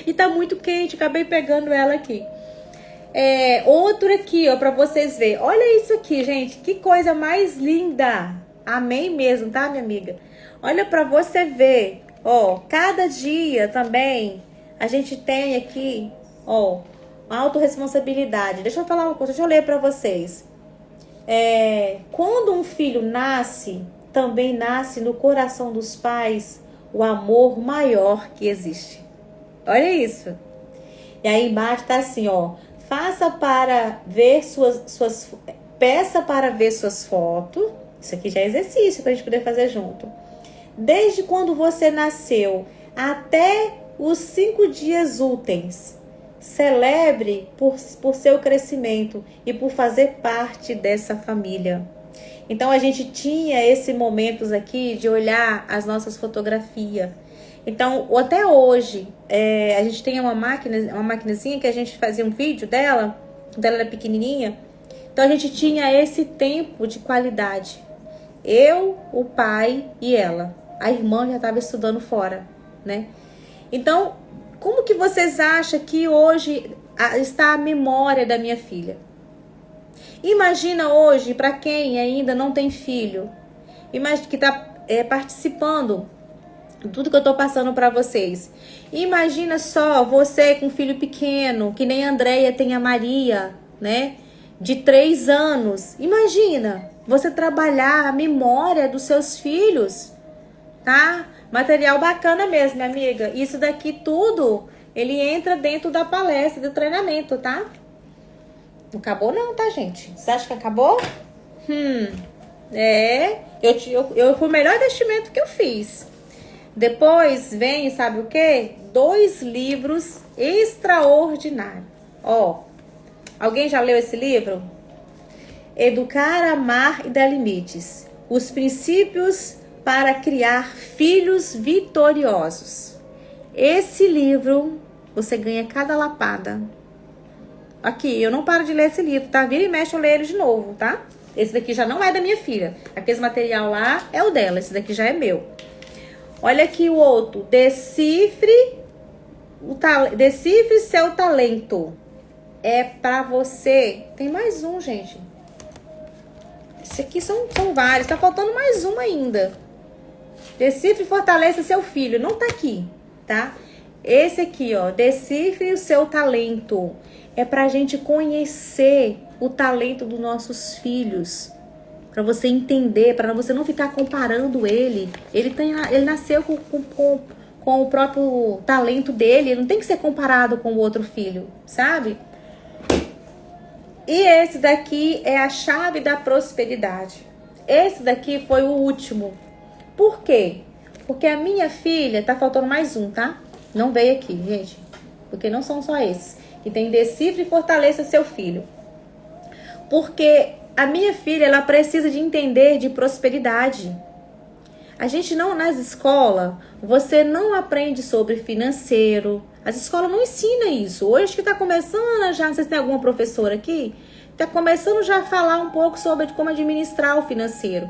E tá muito quente, acabei pegando ela aqui. Outro aqui, ó, pra vocês verem. Olha isso aqui, gente, que coisa mais linda. Amei mesmo, tá, minha amiga? Olha pra você ver, ó, cada dia também a gente tem aqui, ó, autorresponsabilidade. Deixa eu falar uma coisa, deixa eu ler pra vocês. Quando um filho nasce, também nasce no coração dos pais o amor maior que existe. Olha isso. E aí embaixo tá assim, ó. Peça para ver suas fotos. Isso aqui já é exercício pra gente poder fazer junto. Desde quando você nasceu até os 5 dias úteis. Celebre por seu crescimento e por fazer parte dessa família. Então, a gente tinha esses momentos aqui de olhar as nossas fotografias. Então, até hoje, a gente tem uma maquinazinha que a gente fazia um vídeo dela, quando ela era pequenininha. Então, a gente tinha esse tempo de qualidade. Eu, o pai e ela. A irmã já estava estudando fora, né? Então, como que vocês acham que hoje está a memória da minha filha? Imagina hoje, para quem ainda não tem filho, imagina que está participando de tudo que eu estou passando para vocês. Imagina só você com um filho pequeno, que nem a Andréia tem a Maria, né? De 3 anos. Imagina você trabalhar a memória dos seus filhos, tá? Material bacana mesmo, minha amiga. Isso daqui tudo, ele entra dentro da palestra, do treinamento, tá? Não acabou não, tá, gente? Você acha que acabou? Foi o melhor investimento que eu fiz. Depois vem, sabe o quê? 2 livros extraordinários. Ó, alguém já leu esse livro? Educar, Amar e Dar Limites. Os princípios para criar filhos vitoriosos. Esse livro, você ganha cada lapada. Aqui, eu não paro de ler esse livro, tá? Vira e mexe, eu leio ele de novo, tá? Esse daqui já não é da minha filha. Aquele material lá é o dela, esse daqui já é meu. Olha aqui o outro. Decifre seu talento. É pra você. Tem mais um, gente. Esse aqui são vários. Tá faltando mais um ainda. Decifre e fortaleça seu filho. Não tá aqui, tá? Esse aqui, ó. Decifre o seu talento. É pra gente conhecer o talento dos nossos filhos. Pra você entender, pra você não ficar comparando ele. Ele nasceu com o próprio talento dele. Ele não tem que ser comparado com o outro filho, sabe? E esse daqui é a chave da prosperidade. Esse daqui foi o último. Por quê? Porque a minha filha, tá faltando mais um, tá? Não veio aqui, gente. Porque não são só esses. Que tem decifre e fortaleça seu filho. Porque a minha filha, ela precisa de entender de prosperidade. A gente não, nas escolas, você não aprende sobre financeiro. As escolas não ensinam isso. Hoje que tá começando já, não sei se tem alguma professora aqui, tá começando já a falar um pouco sobre como administrar o financeiro.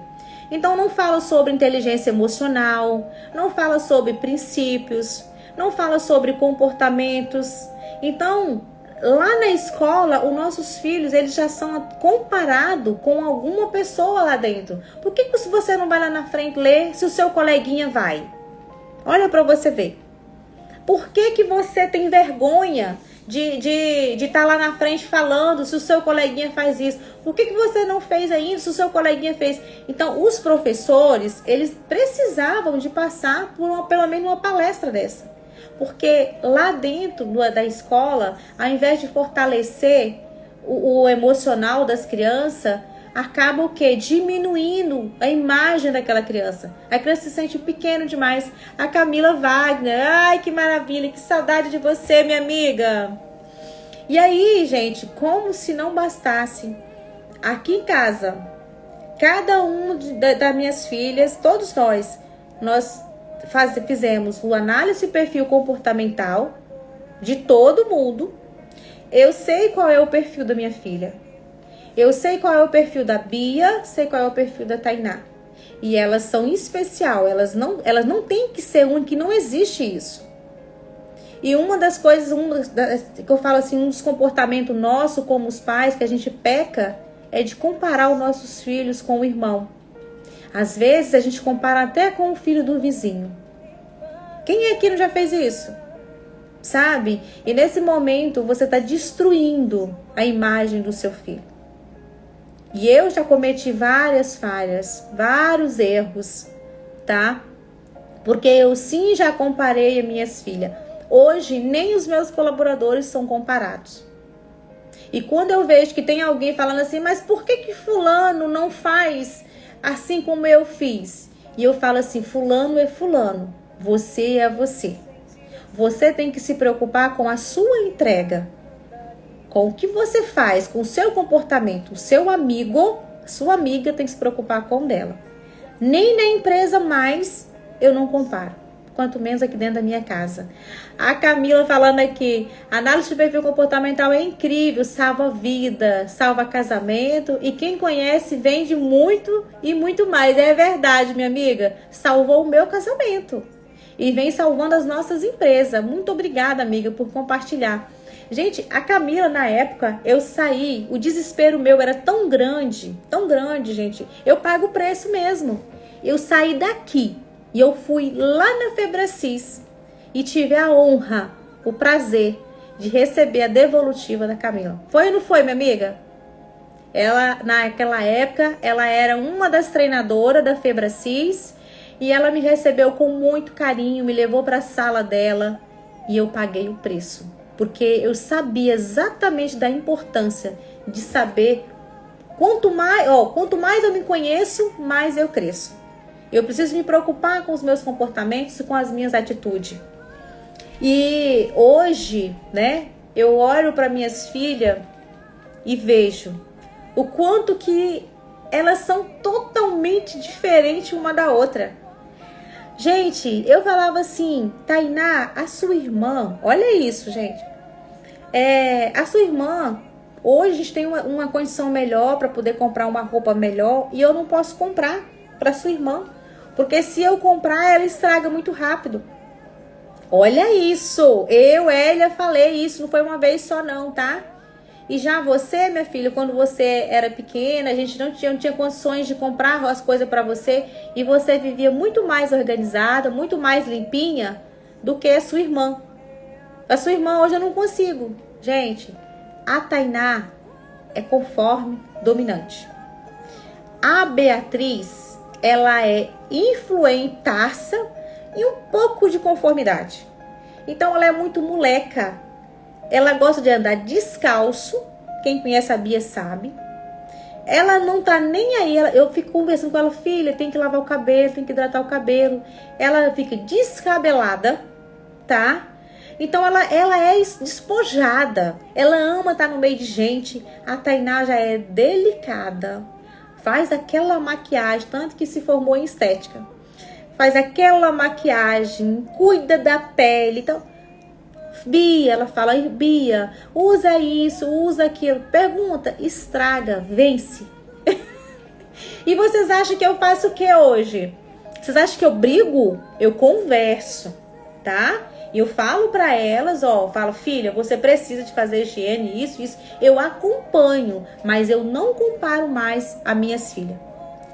Então não fala sobre inteligência emocional, não fala sobre princípios, não fala sobre comportamentos. Então, lá na escola, os nossos filhos, eles já são comparados com alguma pessoa lá dentro. Por que você não vai lá na frente ler se o seu coleguinha vai? Olha para você ver. Por que você tem vergonha de estar lá na frente falando se o seu coleguinha faz isso? Por que você não fez ainda se o seu coleguinha fez? Então, os professores, eles precisavam de passar por pelo menos uma palestra dessa. Porque lá dentro da escola, ao invés de fortalecer o emocional das crianças, acaba o quê? Diminuindo a imagem daquela criança. A criança se sente pequena demais. A Camila Wagner, ai que maravilha, que saudade de você, minha amiga. E aí, gente, como se não bastasse, aqui em casa, cada um das minhas filhas, todos nós fizemos o análise perfil comportamental de todo mundo. Eu sei qual é o perfil da minha filha. Eu sei qual é o perfil da Bia, sei qual é o perfil da Tainá. E elas são especial, elas não têm que ser únicas, que não existe isso. E uma das coisas, que eu falo assim, um dos comportamentos nossos como os pais, que a gente peca, é de comparar os nossos filhos com o irmão. Às vezes a gente compara até com o filho do vizinho. Quem aqui não já fez isso? Sabe? E nesse momento você está destruindo a imagem do seu filho. E eu já cometi várias falhas, vários erros, tá? Porque eu sim já comparei as minhas filhas. Hoje nem os meus colaboradores são comparados. E quando eu vejo que tem alguém falando assim, mas por que fulano não faz assim como eu fiz? E eu falo assim, fulano é fulano, você é você. Você tem que se preocupar com a sua entrega, com o que você faz, com o seu comportamento. O seu amigo, sua amiga tem que se preocupar com o dela. Nem na empresa mais eu não comparo. quanto menos aqui dentro da minha casa. A Camila falando aqui, análise de perfil comportamental é incrível, salva vida, salva casamento e quem conhece vende muito e muito mais. É verdade, minha amiga, salvou o meu casamento e vem salvando as nossas empresas. Muito obrigada, amiga, por compartilhar. Gente, a Camila, na época, eu saí, o desespero meu era tão grande, gente. Eu pago o preço mesmo. Eu saí daqui e eu fui lá na Febracis e tive a honra, o prazer de receber a devolutiva da Camila. Foi ou não foi, minha amiga? Ela, naquela época, ela era uma das treinadoras da Febracis e ela me recebeu com muito carinho, me levou para a sala dela e eu paguei o preço. Porque eu sabia exatamente da importância de saber quanto mais eu me conheço, mais eu cresço. Eu preciso me preocupar com os meus comportamentos e com as minhas atitudes. E hoje, né, eu olho para minhas filhas e vejo o quanto que elas são totalmente diferentes uma da outra. Gente, eu falava assim, Tainá, a sua irmã, olha isso, gente. A sua irmã, hoje a gente tem uma condição melhor para poder comprar uma roupa melhor e eu não posso comprar para sua irmã. Porque se eu comprar, ela estraga muito rápido. Olha isso, Elia, falei isso, não foi uma vez só não, tá? E já você, minha filha, quando você era pequena, a gente não tinha condições de comprar as coisas para você e você vivia muito mais organizada, muito mais limpinha do que a sua irmã. A sua irmã hoje eu não consigo. Gente, a Tainá é conforme dominante. A Beatriz, ela é influentaça e um pouco de conformidade. Então ela é muito moleca. Ela gosta de andar descalço. Quem conhece a Bia sabe. Ela não tá nem aí. Eu fico conversando com ela, filha, tem que lavar o cabelo, tem que hidratar o cabelo. Ela fica descabelada, tá? Então ela é despojada. Ela ama estar no meio de gente. A Tainá já é delicada. Faz aquela maquiagem, tanto que se formou em estética. Faz aquela maquiagem, cuida da pele. Então, Bia, ela fala, Bia, usa isso, usa aquilo. Pergunta, estraga, vence. E vocês acham que eu faço o que hoje? Vocês acham que eu brigo? Eu converso, tá? E eu falo pra elas, falo, filha, você precisa de fazer higiene, isso. Eu acompanho, mas eu não comparo mais as minhas filhas.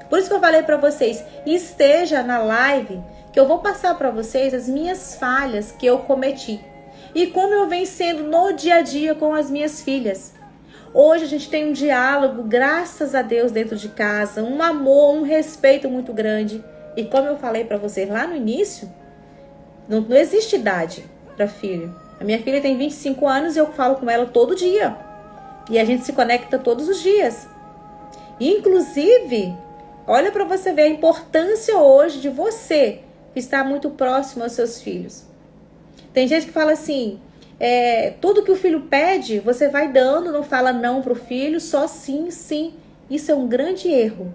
Por isso que eu falei pra vocês, esteja na live, que eu vou passar pra vocês as minhas falhas que eu cometi. E como eu venho sendo no dia a dia com as minhas filhas. Hoje a gente tem um diálogo, graças a Deus, dentro de casa, um amor, um respeito muito grande. E como eu falei pra vocês lá no início, não existe idade para filho. A minha filha tem 25 anos e eu falo com ela todo dia. E a gente se conecta todos os dias. Inclusive, olha para você ver a importância hoje de você estar muito próximo aos seus filhos. Tem gente que fala assim, tudo que o filho pede, você vai dando, não fala não pro filho, só sim, sim. Isso é um grande erro.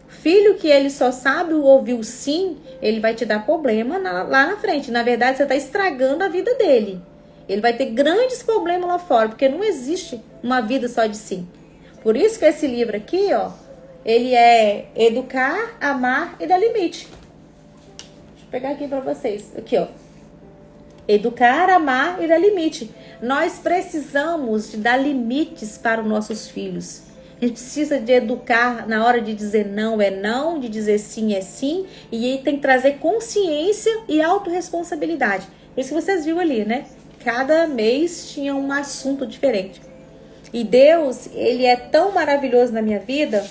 Filho que ele só sabe ouvir o sim, ele vai te dar problema lá na frente. Na verdade, você está estragando a vida dele. Ele vai ter grandes problemas lá fora, porque não existe uma vida só de sim. Por isso que esse livro aqui, ele é Educar, Amar e Dar Limite. Deixa eu pegar aqui para vocês. Aqui, Educar, Amar e Dar Limite. Nós precisamos de dar limites para os nossos filhos. A gente precisa de educar na hora de dizer não é não, de dizer sim é sim. E aí tem que trazer consciência e autorresponsabilidade. Por isso que vocês viram ali, né? Cada mês tinha um assunto diferente. E Deus, ele é tão maravilhoso na minha vida,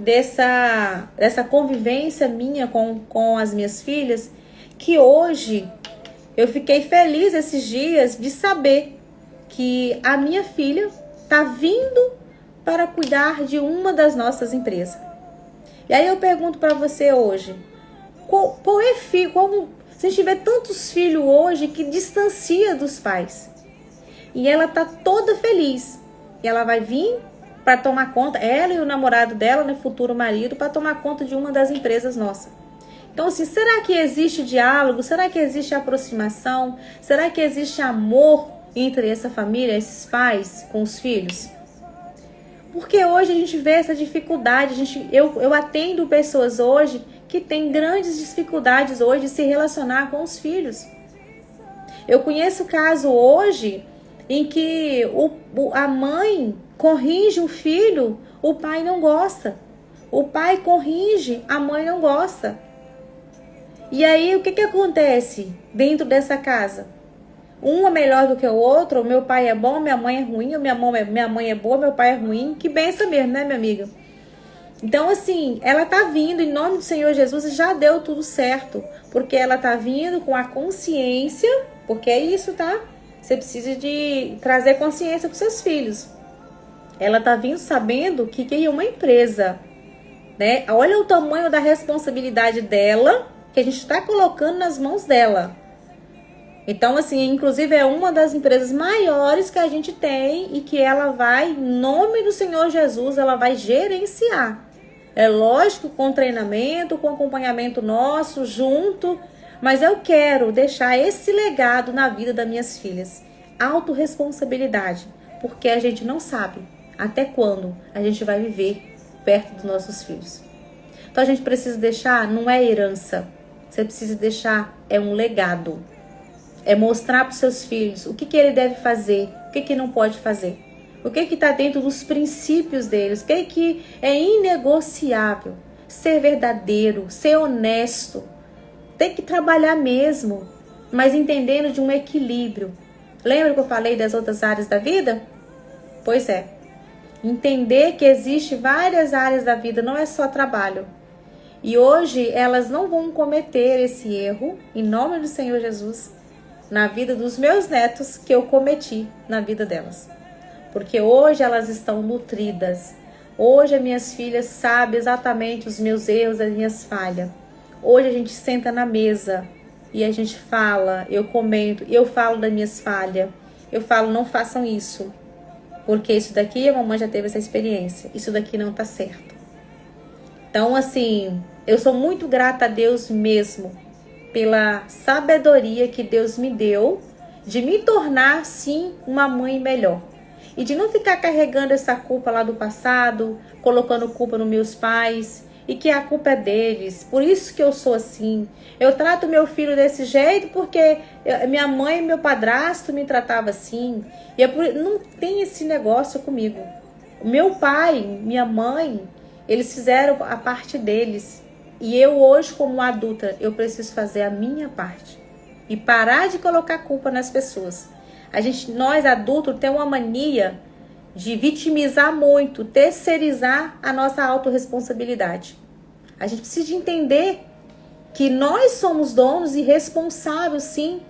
dessa convivência minha com as minhas filhas, que hoje eu fiquei feliz esses dias de saber que a minha filha tá vindo para cuidar de uma das nossas empresas. E aí eu pergunto para você hoje, qual é filho? Se a gente vê tantos filhos hoje que distancia dos pais. E ela tá toda feliz. E ela vai vir para tomar conta, ela e o namorado dela, né, futuro marido, para tomar conta de uma das empresas nossas. Então, assim, será que existe diálogo? Será que existe aproximação? Será que existe amor entre essa família, esses pais com os filhos? Porque hoje a gente vê essa dificuldade. Eu atendo pessoas hoje que têm grandes dificuldades hoje de se relacionar com os filhos. Eu conheço caso hoje em que a mãe corrige o filho, o pai não gosta. O pai corrige, a mãe não gosta. E aí, o que acontece dentro dessa casa? Um é melhor do que o outro, meu pai é bom, minha mãe é ruim, minha mãe é boa, meu pai é ruim. Que benção mesmo, né, minha amiga? Então, assim, ela tá vindo em nome do Senhor Jesus e já deu tudo certo. Porque ela tá vindo com a consciência, porque é isso, tá? Você precisa de trazer consciência para os seus filhos. Ela tá vindo sabendo que é uma empresa, né? Olha o tamanho da responsabilidade dela, que a gente está colocando nas mãos dela. Então, assim, inclusive é uma das empresas maiores que a gente tem e que ela vai, em nome do Senhor Jesus, ela vai gerenciar. É lógico, com treinamento, com acompanhamento nosso, junto, mas eu quero deixar esse legado na vida das minhas filhas. Autorresponsabilidade, porque a gente não sabe até quando a gente vai viver perto dos nossos filhos. Então a gente precisa deixar, não é herança, você precisa deixar, é um legado. É mostrar para os seus filhos o que ele deve fazer, o que não pode fazer. O que está dentro dos princípios deles, o que é inegociável. Ser verdadeiro, ser honesto. Tem que trabalhar mesmo, mas entendendo de um equilíbrio. Lembra que eu falei das outras áreas da vida? Pois é. Entender que existe várias áreas da vida, não é só trabalho. E hoje elas não vão cometer esse erro, em nome do Senhor Jesus, na vida dos meus netos que eu cometi na vida delas. Porque hoje elas estão nutridas. Hoje as minhas filhas sabem exatamente os meus erros, as minhas falhas. Hoje a gente senta na mesa e a gente fala, eu comento, eu falo das minhas falhas. Eu falo, não façam isso. Porque isso daqui, a mamãe já teve essa experiência. Isso daqui não tá certo. Então, assim, eu sou muito grata a Deus mesmo pela sabedoria que Deus me deu de me tornar, sim, uma mãe melhor. E de não ficar carregando essa culpa lá do passado, colocando culpa nos meus pais, e que a culpa é deles. Por isso que eu sou assim. Eu trato meu filho desse jeito porque minha mãe e meu padrasto me tratavam assim. E não tem esse negócio comigo. Meu pai, minha mãe, eles fizeram a parte deles. E eu hoje, como adulta, eu preciso fazer a minha parte. E parar de colocar culpa nas pessoas. Nós adultos, temos uma mania de vitimizar muito, terceirizar a nossa autorresponsabilidade. A gente precisa de entender que nós somos donos e responsáveis, sim,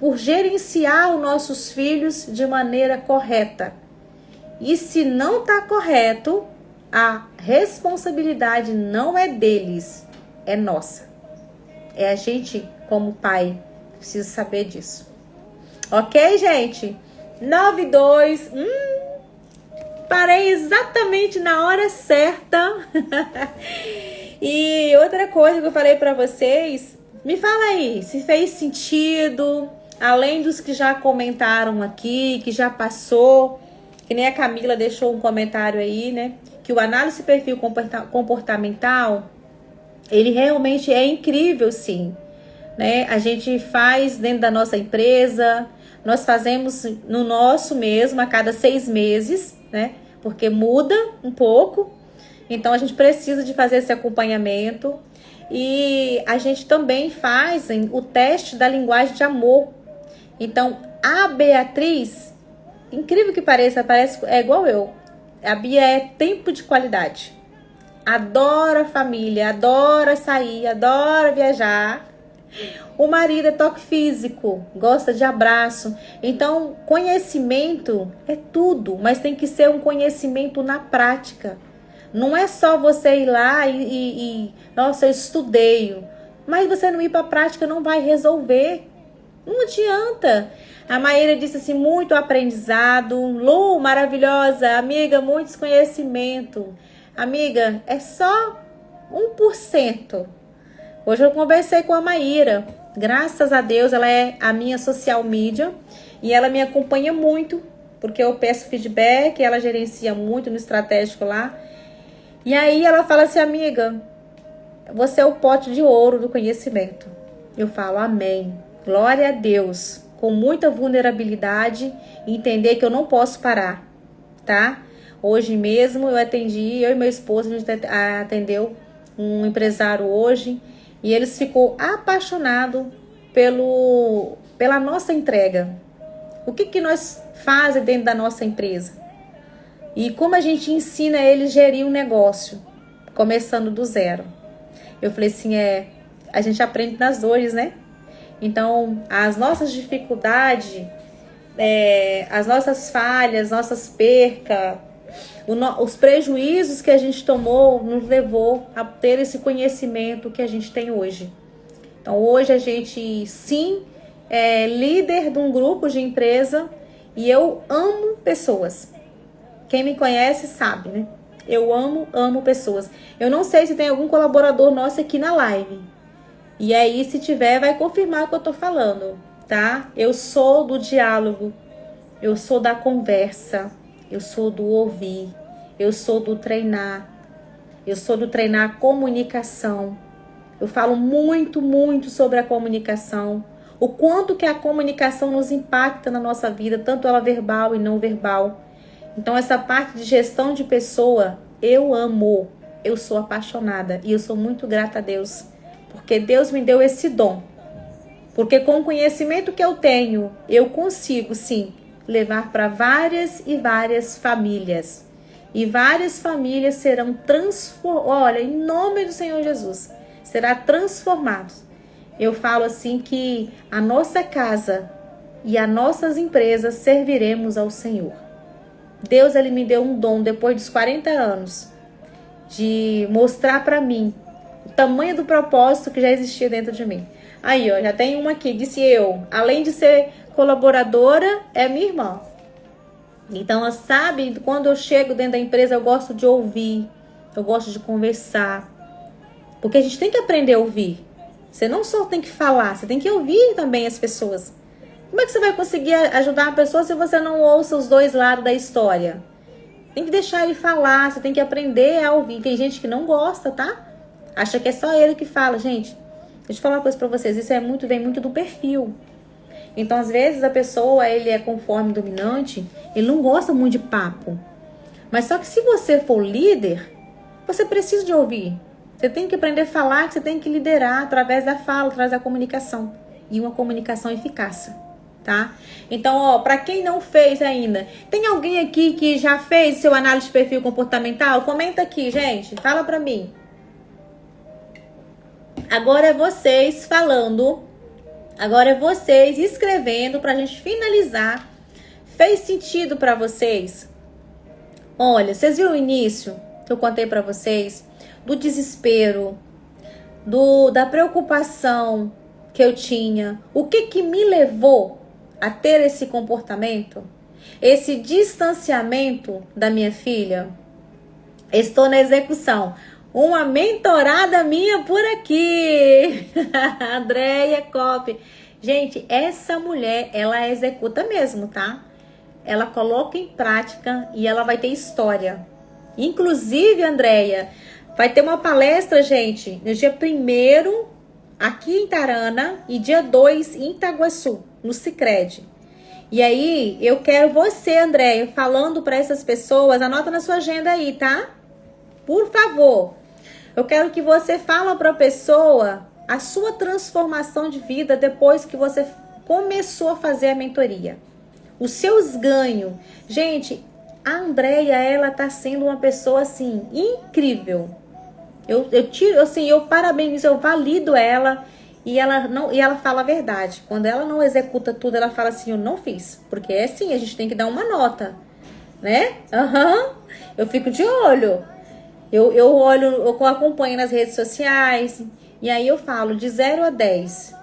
por gerenciar os nossos filhos de maneira correta. E se não está correto, a responsabilidade não é deles, é nossa. É a gente, como pai, precisa saber disso. Ok, gente? 9:02. Parei exatamente na hora certa. E outra coisa que eu falei pra vocês, me fala aí, se fez sentido, além dos que já comentaram aqui, que já passou, que nem a Camila deixou um comentário aí, né? Que o análise de perfil comportamental, ele realmente é incrível, sim. Né? A gente faz dentro da nossa empresa, nós fazemos no nosso mesmo a cada 6 meses, né? Porque muda um pouco, então a gente precisa de fazer esse acompanhamento. E a gente também faz o teste da linguagem de amor. Então, a Beatriz, incrível que pareça, é igual eu. A Bia é tempo de qualidade. Adora família, adora sair, adora viajar. O marido é toque físico, gosta de abraço. Então, conhecimento é tudo, mas tem que ser um conhecimento na prática. Não é só você ir lá nossa, eu estudei. Mas você não ir para a prática não vai resolver. Não adianta. A Maíra disse assim, muito aprendizado. Lu, maravilhosa. Amiga, muito conhecimento. Amiga, é só 1%. Hoje eu conversei com a Maíra. Graças a Deus, ela é a minha social media e ela me acompanha muito, porque eu peço feedback, ela gerencia muito no estratégico lá. E aí ela fala assim, amiga, você é o pote de ouro do conhecimento. Eu falo, amém. Glória a Deus. Com muita vulnerabilidade, entender que eu não posso parar, tá? Hoje mesmo eu atendi, eu e meu esposo, a gente atendeu um empresário hoje e eles ficou apaixonado pela nossa entrega. O que nós fazemos dentro da nossa empresa? E como a gente ensina eles a gerir um negócio, começando do zero. Eu falei assim, a gente aprende nas dores, né? Então, as nossas dificuldades, as nossas falhas, nossas percas, os prejuízos que a gente tomou nos levou a ter esse conhecimento que a gente tem hoje. Então, hoje a gente, sim, é líder de um grupo de empresa e eu amo pessoas. Quem me conhece sabe, né? Eu amo pessoas. Eu não sei se tem algum colaborador nosso aqui na live. E aí, se tiver, vai confirmar o que eu tô falando, tá? Eu sou do diálogo, eu sou da conversa, eu sou do ouvir, eu sou do treinar, eu sou do treinar comunicação. Eu falo muito sobre a comunicação, o quanto que a comunicação nos impacta na nossa vida, tanto ela verbal e não verbal. Então, essa parte de gestão de pessoa, eu amo, eu sou apaixonada e eu sou muito grata a Deus, porque Deus me deu esse dom. Porque com o conhecimento que eu tenho, eu consigo, sim, levar para várias e várias famílias. E várias famílias serão transformadas, olha, em nome do Senhor Jesus, será transformados. Eu falo assim que a nossa casa e as nossas empresas serviremos ao Senhor. Deus, ele me deu um dom depois dos 40 anos de mostrar para mim o tamanho do propósito que já existia dentro de mim. Aí, ó, já tem uma aqui, disse eu, além de ser colaboradora, é minha irmã. Então, ela sabe, quando eu chego dentro da empresa, eu gosto de ouvir, eu gosto de conversar. Porque a gente tem que aprender a ouvir. Você não só tem que falar, você tem que ouvir também as pessoas. Como é que você vai conseguir ajudar a pessoa se você não ouça os dois lados da história? Tem que deixar ele falar, você tem que aprender a ouvir. Tem gente que não gosta, tá? Acha que é só ele que fala. Gente, deixa eu falar uma coisa pra vocês. Isso vem muito do perfil. Então, às vezes, a pessoa, ele é conforme dominante, ele não gosta muito de papo. Mas só que se você for líder, você precisa de ouvir. Você tem que aprender a falar, você tem que liderar através da fala, através da comunicação. E uma comunicação eficaz, tá? Então, ó, pra quem não fez ainda, tem alguém aqui que já fez seu análise de perfil comportamental? Comenta aqui, gente. Fala pra mim. Agora é vocês falando, agora é vocês escrevendo pra gente finalizar. Fez sentido pra vocês? Olha, vocês viram o início que eu contei pra vocês? Do desespero, da preocupação que eu tinha. O que me levou a ter esse comportamento? Esse distanciamento da minha filha? Estou na execução. Uma mentorada minha por aqui. Andréia Cop. Gente, essa mulher, ela executa mesmo, tá? Ela coloca em prática e ela vai ter história. Inclusive, Andréia, vai ter uma palestra, gente, no dia 1º aqui em Tarana e dia 2 em Itaguaçu, no Sicredi. E aí, eu quero você, Andréia, falando para essas pessoas, anota na sua agenda aí, tá? Por favor. Eu quero que você fale para a pessoa a sua transformação de vida depois que você começou a fazer a mentoria. Os seus ganhos. Gente, a Andréia, ela tá sendo uma pessoa, assim, incrível. Eu parabenizo, eu valido ela e ela fala a verdade. Quando ela não executa tudo, ela fala assim, eu não fiz. Porque é assim, a gente tem que dar uma nota, né? Eu fico de olho. Eu olho, eu acompanho nas redes sociais e aí eu falo de 0 a 10.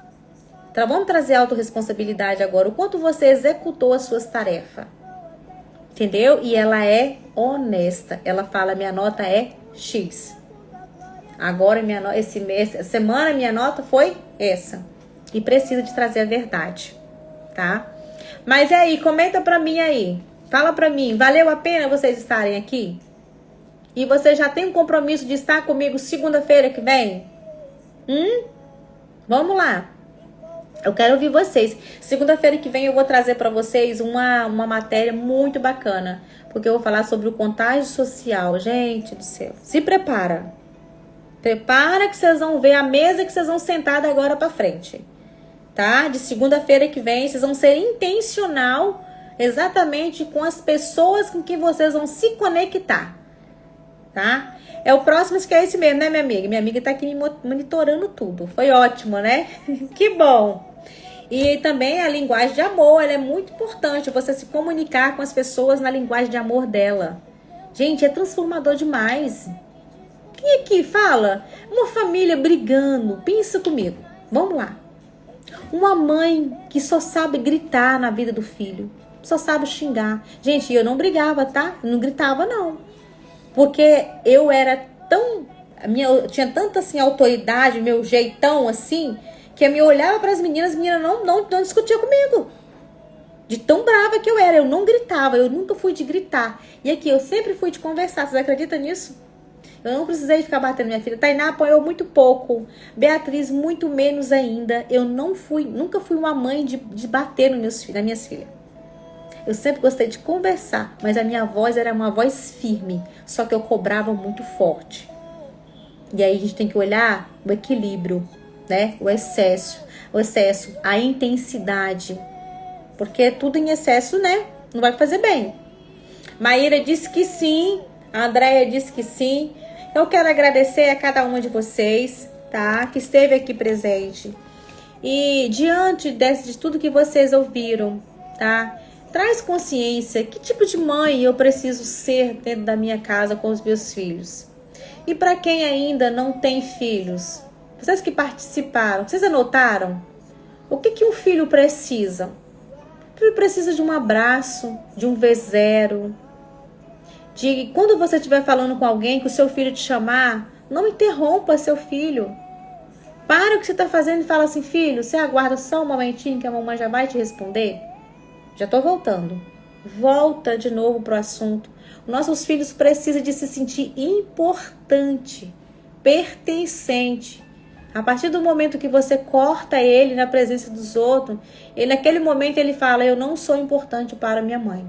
Então, vamos trazer a autorresponsabilidade agora. O quanto você executou as suas tarefas. Entendeu? E ela é honesta. Ela fala, minha nota é X. Agora, esse mês, essa semana, minha nota foi essa. E preciso de trazer a verdade, tá? Mas e aí, comenta pra mim aí. Fala pra mim, valeu a pena vocês estarem aqui? E você já tem um compromisso de estar comigo segunda-feira que vem? Vamos lá. Eu quero ouvir vocês. Segunda-feira que vem eu vou trazer pra vocês uma matéria muito bacana. Porque eu vou falar sobre o contágio social. Gente do céu. Se prepara. Prepara que vocês vão ver a mesa que vocês vão sentar da agora pra frente. Tá? De segunda-feira que vem, vocês vão ser intencional exatamente com as pessoas com que vocês vão se conectar. Tá? É o próximo que é esse mesmo, né, minha amiga? Minha amiga tá aqui me monitorando tudo. Foi ótimo, né? Que bom. E também a linguagem de amor, ela é muito importante. Você se comunicar com as pessoas na linguagem de amor dela. Gente, é transformador demais. Quem aqui fala? Uma família brigando. Pensa comigo. Vamos lá. Uma mãe que só sabe gritar na vida do filho. Só sabe xingar. Gente, eu não brigava, tá? Eu não gritava, não. Porque eu era tão... eu tinha tanta, assim, autoridade, meu jeitão, assim... que eu me olhava para as meninas não discutiam comigo. De tão brava que eu era. Eu não gritava, eu nunca fui de gritar. E aqui, eu sempre fui de conversar. Vocês acreditam nisso? Eu não precisei ficar batendo minha filha. Tainá apoiou muito pouco. Beatriz, muito menos ainda. Eu nunca fui uma mãe de bater nas minhas filhas. Eu sempre gostei de conversar. Mas a minha voz era uma voz firme. Só que eu cobrava muito forte. E aí a gente tem que olhar o equilíbrio. Né? O excesso, a intensidade, porque tudo em excesso, né? Não vai fazer bem. Maíra disse que sim, a Andréia disse que sim. Eu quero agradecer a cada uma de vocês, tá? Que esteve aqui presente. E diante de tudo que vocês ouviram, tá? Traz consciência, que tipo de mãe eu preciso ser dentro da minha casa com os meus filhos? E para quem ainda não tem filhos, vocês que participaram, vocês anotaram? O que um filho precisa? O filho precisa de um abraço, de um V0. De quando você estiver falando com alguém, que o seu filho te chamar, não interrompa seu filho. Para o que você está fazendo e fala assim, filho, você aguarda só um momentinho que a mamãe já vai te responder? Já estou voltando. Volta de novo para o assunto. Nossos filhos precisam de se sentir importante, pertencente. A partir do momento que você corta ele na presença dos outros, naquele momento ele fala, eu não sou importante para minha mãe.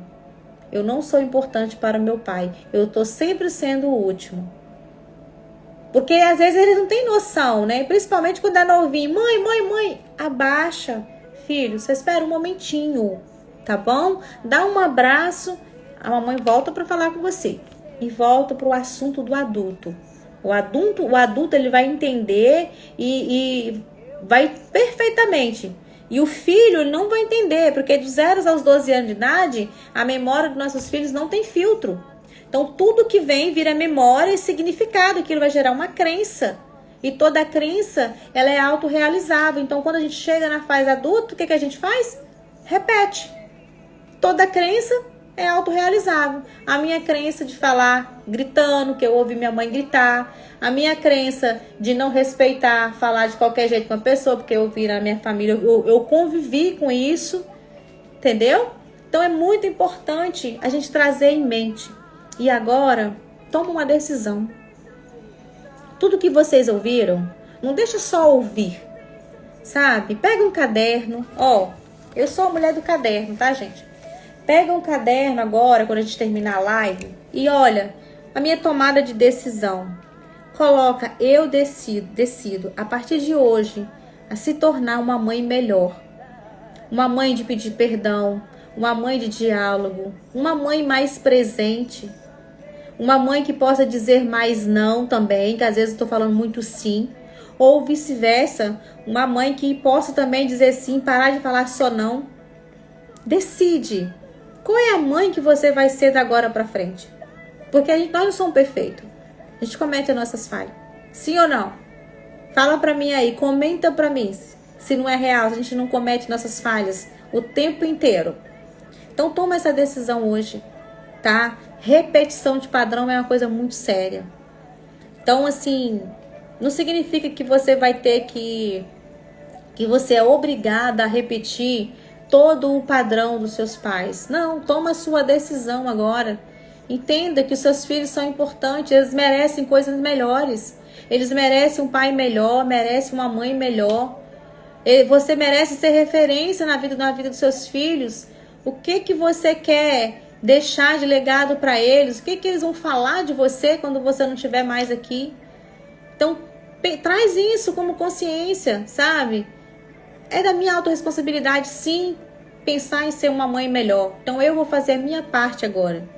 Eu não sou importante para meu pai. Eu estou sempre sendo o último. Porque às vezes eles não têm noção, né? Principalmente quando é novinho. Mãe, abaixa. Filho, você espera um momentinho, tá bom? Dá um abraço, a mamãe volta para falar com você. E volta para o assunto do adulto. O adulto ele vai entender e vai perfeitamente. E o filho não vai entender, porque de 0 aos 12 anos de idade, a memória dos nossos filhos não tem filtro. Então, tudo que vem vira memória e significado. Aquilo vai gerar uma crença. E toda crença, ela é autorrealizável. Então, quando a gente chega na fase adulta, o que a gente faz? Repete. Toda crença é autorrealizável. A minha crença de falar gritando, que eu ouvi minha mãe gritar. A minha crença de não respeitar, falar de qualquer jeito com a pessoa, porque eu vi na minha família, eu convivi com isso. Entendeu? Então é muito importante a gente trazer em mente. E agora, toma uma decisão. Tudo que vocês ouviram, não deixa só ouvir. Sabe? Pega um caderno. Eu sou a mulher do caderno, tá, gente? Pega um caderno agora, quando a gente terminar a live, e olha, a minha tomada de decisão. Coloca, eu decido, a partir de hoje, a se tornar uma mãe melhor. Uma mãe de pedir perdão, uma mãe de diálogo, uma mãe mais presente. Uma mãe que possa dizer mais não também, que às vezes eu estou falando muito sim. Ou vice-versa, uma mãe que possa também dizer sim, parar de falar só não. Decide. Qual é a mãe que você vai ser da agora pra frente? Porque nós não somos perfeitos. A gente comete as nossas falhas. Sim ou não? Fala pra mim aí, comenta pra mim. Se não é real, a gente não comete nossas falhas o tempo inteiro. Então toma essa decisão hoje, tá? Repetição de padrão é uma coisa muito séria. Então, assim, Não significa que você vai ter que você é obrigada a repetir todo o padrão dos seus pais. Não, toma a sua decisão agora. Entenda que os seus filhos são importantes, eles merecem coisas melhores. Eles merecem um pai melhor, merecem uma mãe melhor. Você merece ser referência na vida dos seus filhos. O que você quer deixar de legado para eles? O que eles vão falar de você quando você não estiver mais aqui? Então, traz isso como consciência, sabe? É da minha autorresponsabilidade, sim, pensar em ser uma mãe melhor. Então, eu vou fazer a minha parte agora.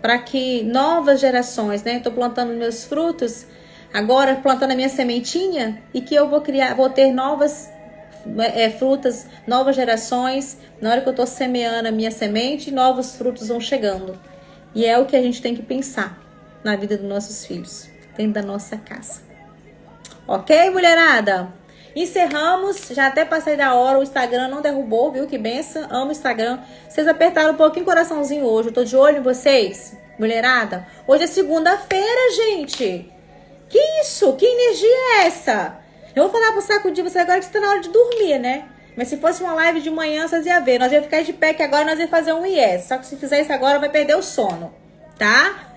Para que novas gerações, né? Estou plantando meus frutos, agora plantando a minha sementinha, e que eu vou ter novas frutas, novas gerações. Na hora que eu estou semeando a minha semente, novos frutos vão chegando. E é o que a gente tem que pensar na vida dos nossos filhos, dentro da nossa casa. Ok, mulherada? Encerramos, já até passei da hora, o Instagram não derrubou, viu? Que benção, amo o Instagram. Vocês apertaram um pouquinho o coraçãozinho hoje, eu tô de olho em vocês, mulherada. Hoje é segunda-feira, gente. Que isso? Que energia é essa? Eu vou falar pra sacudir você agora que você tá na hora de dormir, né? Mas se fosse uma live de manhã, vocês iam ver. Nós ia ficar de pé, que agora nós ia fazer um IES. Só que se fizer isso agora, vai perder o sono, tá?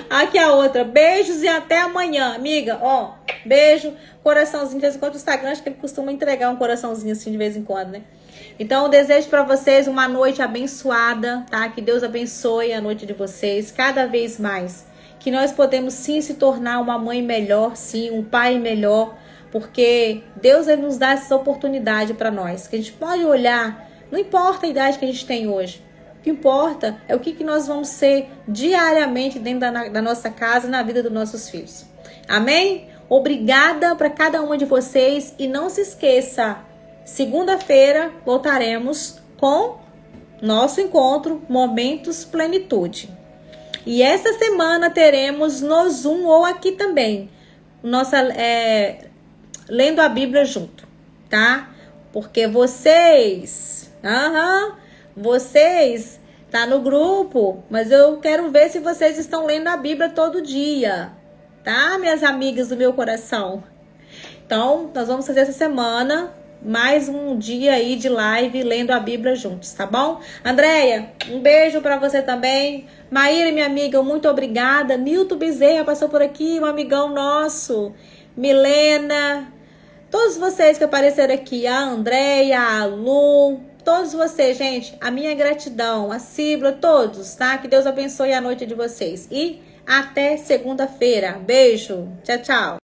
Aqui a outra. Beijos e até amanhã, amiga. Ó, beijo, coraçãozinho. De vez em quando o Instagram, acho que ele costuma entregar um coraçãozinho assim de vez em quando, né? Então, eu desejo pra vocês uma noite abençoada, tá? Que Deus abençoe a noite de vocês cada vez mais. Que nós podemos sim se tornar uma mãe melhor, sim, um pai melhor, porque Deus ele nos dá essa oportunidade para nós. Que a gente pode olhar, não importa a idade que a gente tem hoje. O que importa é o que nós vamos ser diariamente dentro da nossa casa, na vida dos nossos filhos. Amém? Obrigada para cada uma de vocês. E não se esqueça, segunda-feira voltaremos com nosso encontro Momentos Plenitude. E essa semana teremos no Zoom ou aqui também, lendo a Bíblia junto, tá? Porque vocês tá no grupo, mas eu quero ver se vocês estão lendo a Bíblia todo dia, tá, minhas amigas do meu coração? Então, nós vamos fazer essa semana mais um dia aí de live lendo a Bíblia juntos, tá bom? Andréia, um beijo pra você também. Maíra, minha amiga, muito obrigada. Nilton Bezerra passou por aqui, um amigão nosso. Milena, todos vocês que apareceram aqui, a Andréia, a Lu, todos vocês, gente, a minha gratidão, a Cibra, todos, tá? Que Deus abençoe a noite de vocês. E até segunda-feira. Beijo. Tchau, tchau.